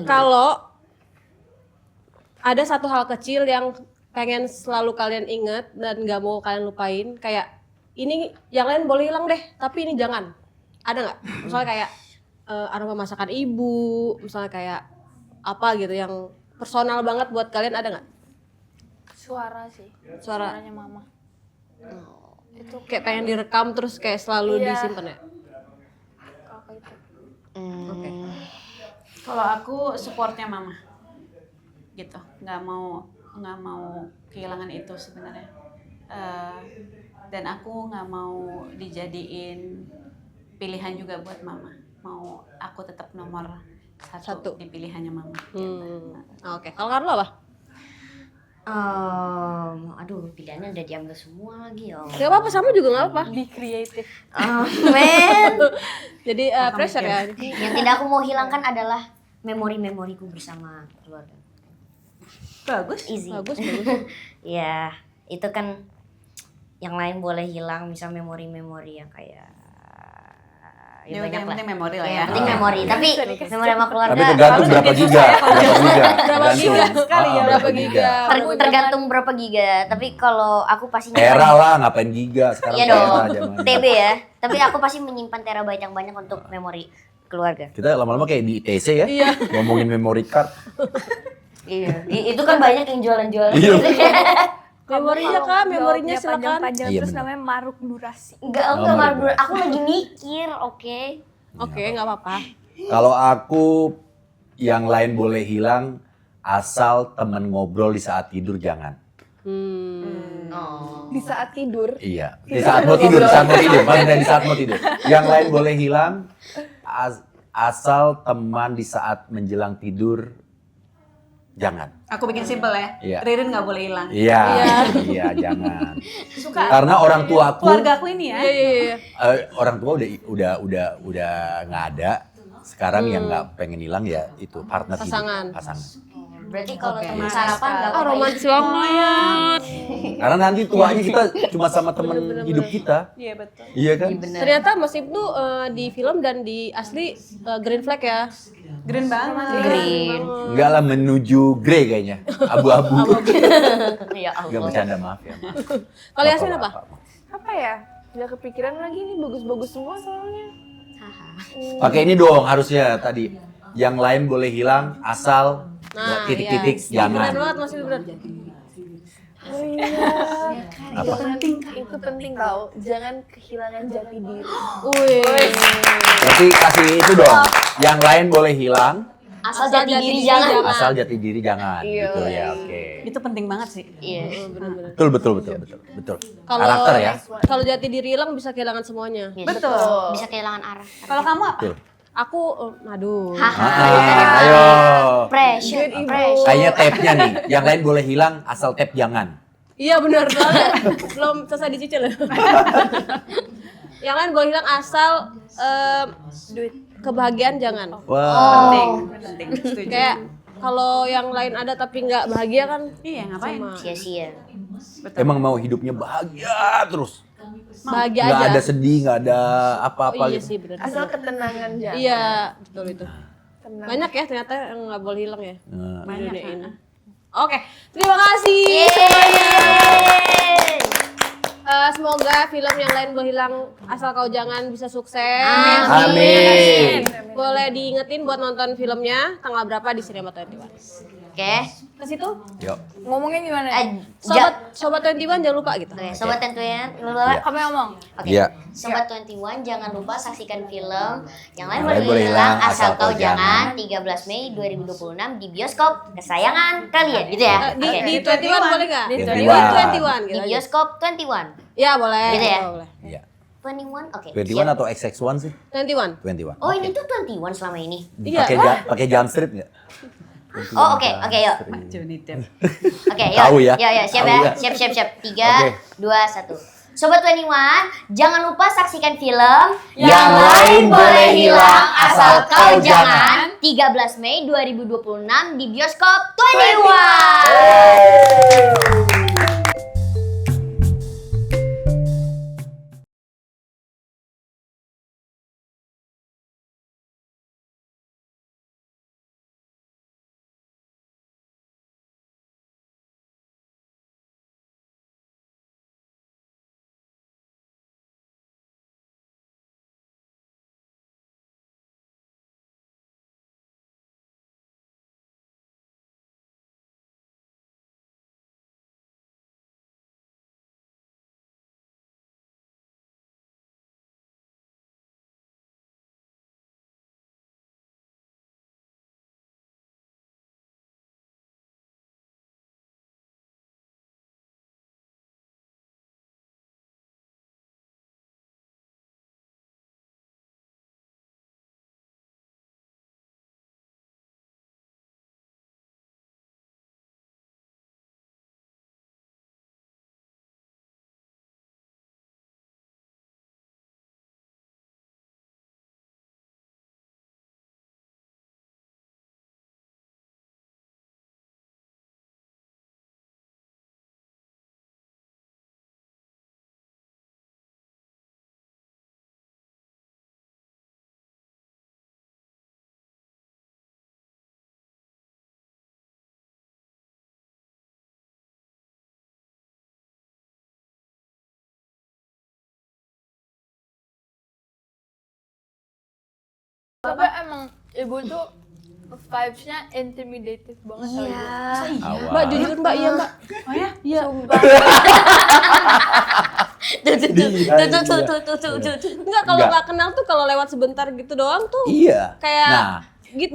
Speaker 2: Kalau ada satu hal kecil yang pengen selalu kalian ingat dan nggak mau kalian lupain, kayak ini yang lain boleh hilang deh, tapi ini jangan. Ada nggak? Misalnya kayak aroma masakan ibu, misalnya kayak apa gitu yang personal banget buat kalian, ada nggak?
Speaker 6: Suara sih.
Speaker 2: Suara.
Speaker 6: Suaranya mama.
Speaker 2: Itu kayak pengen direkam terus kayak selalu
Speaker 6: Iya.
Speaker 2: disimpan ya?
Speaker 6: Kalau kayak itu.
Speaker 2: Oke.
Speaker 4: Kalau aku supportnya mama, gitu. Nggak mau kehilangan itu sebenarnya. Dan aku nggak mau dijadiin pilihan juga buat mama. Mau aku tetap nomor
Speaker 2: Satu.
Speaker 4: satu di pilihannya mama.
Speaker 2: Oke, kalau Carlo apa?
Speaker 5: Aduh, pilihannya udah diambil semua lagi ya.
Speaker 2: Gak apa-apa, sama juga gak apa-apa.
Speaker 6: Be creative.
Speaker 5: Men.
Speaker 2: Jadi pressure ya.
Speaker 5: Yang tidak aku mau hilangkan adalah memori-memoriku bersama keluarga.
Speaker 4: Bagus.
Speaker 5: Easy.
Speaker 2: Bagus.
Speaker 5: Ya, itu kan yang lain boleh hilang, misal memori-memori yang kayak
Speaker 4: Ya,
Speaker 5: banyak
Speaker 4: yang
Speaker 5: lah.
Speaker 4: penting memori lah
Speaker 5: Ya,
Speaker 4: ya.
Speaker 5: yang penting memori, tapi memori sama keluarga.
Speaker 3: Tapi tergantung berapa giga.
Speaker 2: Berapa giga
Speaker 4: sekali ya,
Speaker 2: berapa giga.
Speaker 5: Tergantung berapa giga. Tapi kalau aku pasti
Speaker 3: Tera lah, ngapain giga sekarang?
Speaker 5: Iya
Speaker 3: Tera
Speaker 5: dong,
Speaker 3: zamannya.
Speaker 5: TB ya. Tapi aku pasti menyimpan terabyte yang banyak untuk memori keluarga.
Speaker 3: Kita lama-lama kayak di ITC ya, ngomongin memory card.
Speaker 5: Iya, itu kan banyak yang jualan-jualan.
Speaker 3: Iya.
Speaker 2: Memorinya Kak, memorinya
Speaker 6: Jawabnya
Speaker 2: silakan.
Speaker 6: panjang-panjang
Speaker 3: Iya,
Speaker 6: terus
Speaker 3: bener.
Speaker 6: namanya maruk durasi.
Speaker 5: Enggak, aku
Speaker 3: Oh,
Speaker 5: nggak
Speaker 3: Maruk
Speaker 5: marah.
Speaker 3: Durasi.
Speaker 5: Aku lagi mikir, oke.
Speaker 2: Oke, nggak apa-apa.
Speaker 3: Kalau aku yang lain boleh hilang asal temen ngobrol di saat tidur jangan.
Speaker 5: Oh.
Speaker 1: Di saat tidur.
Speaker 3: Iya, di saat mau tidur, paling dari saat mau tidur. Yang lain boleh hilang asal teman di saat menjelang tidur jangan.
Speaker 4: Aku bikin simpel ya.
Speaker 3: Iya.
Speaker 4: Ririn nggak boleh hilang.
Speaker 3: Iya, iya jangan.
Speaker 4: Suka.
Speaker 3: Karena orang tua aku,
Speaker 4: Keluarga aku ini ya.
Speaker 2: Iya.
Speaker 3: orang tua udah nggak ada. Sekarang yang nggak pengen hilang ya itu partner hidup,
Speaker 2: Pasangan.
Speaker 3: pasangan.
Speaker 5: Berarti kalau
Speaker 4: Oke.
Speaker 5: teman sarapan nggak apa-apa.
Speaker 2: Romantis banget.
Speaker 3: Karena nanti tuanya kita cuma sama temen hidup kita.
Speaker 4: Iya betul.
Speaker 3: Iya kan?
Speaker 2: Ternyata Mas Ibnu di film dan di asli green flag ya.
Speaker 4: Green banget.
Speaker 5: Green.
Speaker 3: Enggak lah menuju grey kayaknya. Abu-abu.
Speaker 5: Ya
Speaker 3: Enggak
Speaker 5: Allah.
Speaker 3: bercanda maaf ya. Maaf.
Speaker 2: Kalau Yasmin apa?
Speaker 1: Apa ya? Nggak kepikiran lagi nih, bagus-bagus semua soalnya.
Speaker 3: Pakai ini dong harusnya tadi. Yang lain boleh hilang asal titik-titik
Speaker 2: iya. Benar
Speaker 3: jangan.
Speaker 2: banget Mas Ibnu benar.
Speaker 1: Oh iya.
Speaker 3: Apa?
Speaker 1: Itu penting tau. Jangan kehilangan jati diri.
Speaker 2: Wih.
Speaker 3: Berarti kasih itu dong. Yang lain boleh hilang
Speaker 5: Asal jati diri jangan.
Speaker 3: asal jati diri jangan.
Speaker 1: Iya.
Speaker 3: Gitu ya, oke.
Speaker 4: Itu penting banget sih.
Speaker 5: Iya.
Speaker 3: Betul.
Speaker 2: Kalau
Speaker 3: Karakter ya.
Speaker 2: Kalau jati diri hilang bisa kehilangan semuanya.
Speaker 5: Iya.
Speaker 4: Betul.
Speaker 5: Bisa kehilangan arah.
Speaker 4: Kalau kamu apa?
Speaker 3: Betul.
Speaker 2: Aku aduh.
Speaker 3: Ayo.
Speaker 5: Pressure. Pressure.
Speaker 3: Kayaknya tape-nya nih. Yang lain boleh hilang asal tape jangan.
Speaker 2: Iya benar soalnya belum selesai dicicil. Yang lain boleh hilang asal kebahagiaan jangan.
Speaker 3: Wah.
Speaker 4: Penting. Setuju.
Speaker 2: Kayak kalau yang lain ada tapi nggak bahagia kan
Speaker 4: Iya, ngapain?
Speaker 5: Sia-sia.
Speaker 3: Emang mau hidupnya bahagia terus.
Speaker 2: bahagia
Speaker 3: Nggak
Speaker 2: aja.
Speaker 3: ada sedih, nggak ada apa-apa
Speaker 2: Oh, iya
Speaker 3: gitu.
Speaker 2: sih benar.
Speaker 1: Asal ketenangan jangan.
Speaker 2: Iya betul itu.
Speaker 1: Tenang.
Speaker 2: Banyak ya ternyata yang nggak boleh hilang ya
Speaker 3: Nah,
Speaker 2: di dunia ini. Oke, terima kasih
Speaker 5: Yeay.
Speaker 2: semuanya. Semoga film yang lain boleh hilang asal kau jangan bisa sukses.
Speaker 3: Amin.
Speaker 2: Boleh diingetin buat nonton filmnya tanggal berapa di Cinema 21.
Speaker 5: Oke.
Speaker 2: Ke situ
Speaker 3: Yuk.
Speaker 6: Ngomongnya gimana?
Speaker 2: Sobat 21 jangan lupa gitu.
Speaker 5: Oke, sobat tentunya.
Speaker 3: Iya.
Speaker 6: Kamu yang ngomong.
Speaker 5: Oke.
Speaker 3: Iya.
Speaker 5: Sobat 21 jangan lupa saksikan film yang lain
Speaker 3: Yang lain
Speaker 5: boleh hilang asal kau jangan 13 Mei 2026 di bioskop kesayangan kalian gitu ya.
Speaker 2: Di
Speaker 5: Oke.
Speaker 2: 21 boleh nggak?
Speaker 3: Di
Speaker 2: 21 gitu
Speaker 5: Di
Speaker 2: aja.
Speaker 5: bioskop 21.
Speaker 2: Ya boleh.
Speaker 5: Gitu ya?
Speaker 2: Boleh.
Speaker 3: Iya.
Speaker 5: 21 oke.
Speaker 3: 21
Speaker 5: siap.
Speaker 3: atau XX1 sih?
Speaker 2: 21.
Speaker 3: 21.
Speaker 5: Oh, ini tuh 21 selama ini.
Speaker 2: Iya.
Speaker 3: Pakai jump strip nggak?
Speaker 5: Oh, oke, yuk.
Speaker 4: Johnny Depp.
Speaker 5: Oke, yuk.
Speaker 3: Tahu ya?
Speaker 5: Yuk, siap
Speaker 3: Tahu
Speaker 5: ya.
Speaker 3: ya?
Speaker 5: Siap. 3,
Speaker 3: Oke.
Speaker 5: 2, 1. Sobat 21, jangan lupa saksikan film
Speaker 3: Yang lain boleh hilang asal kau
Speaker 5: 13 Mei 2026 di bioskop 21.
Speaker 6: Tapi emang ibu tuh vibes-nya intimidative banget sama ibu.
Speaker 3: Awal.
Speaker 2: Mbak jujur Mbak, iya Mbak.
Speaker 4: Oh ya?
Speaker 2: Iya.
Speaker 6: Sumpah.
Speaker 2: Enggak, kalau
Speaker 3: Enggak.
Speaker 2: nggak kenal tuh kalau lewat sebentar gitu doang tuh
Speaker 3: Iya.
Speaker 2: kayak
Speaker 3: Nah,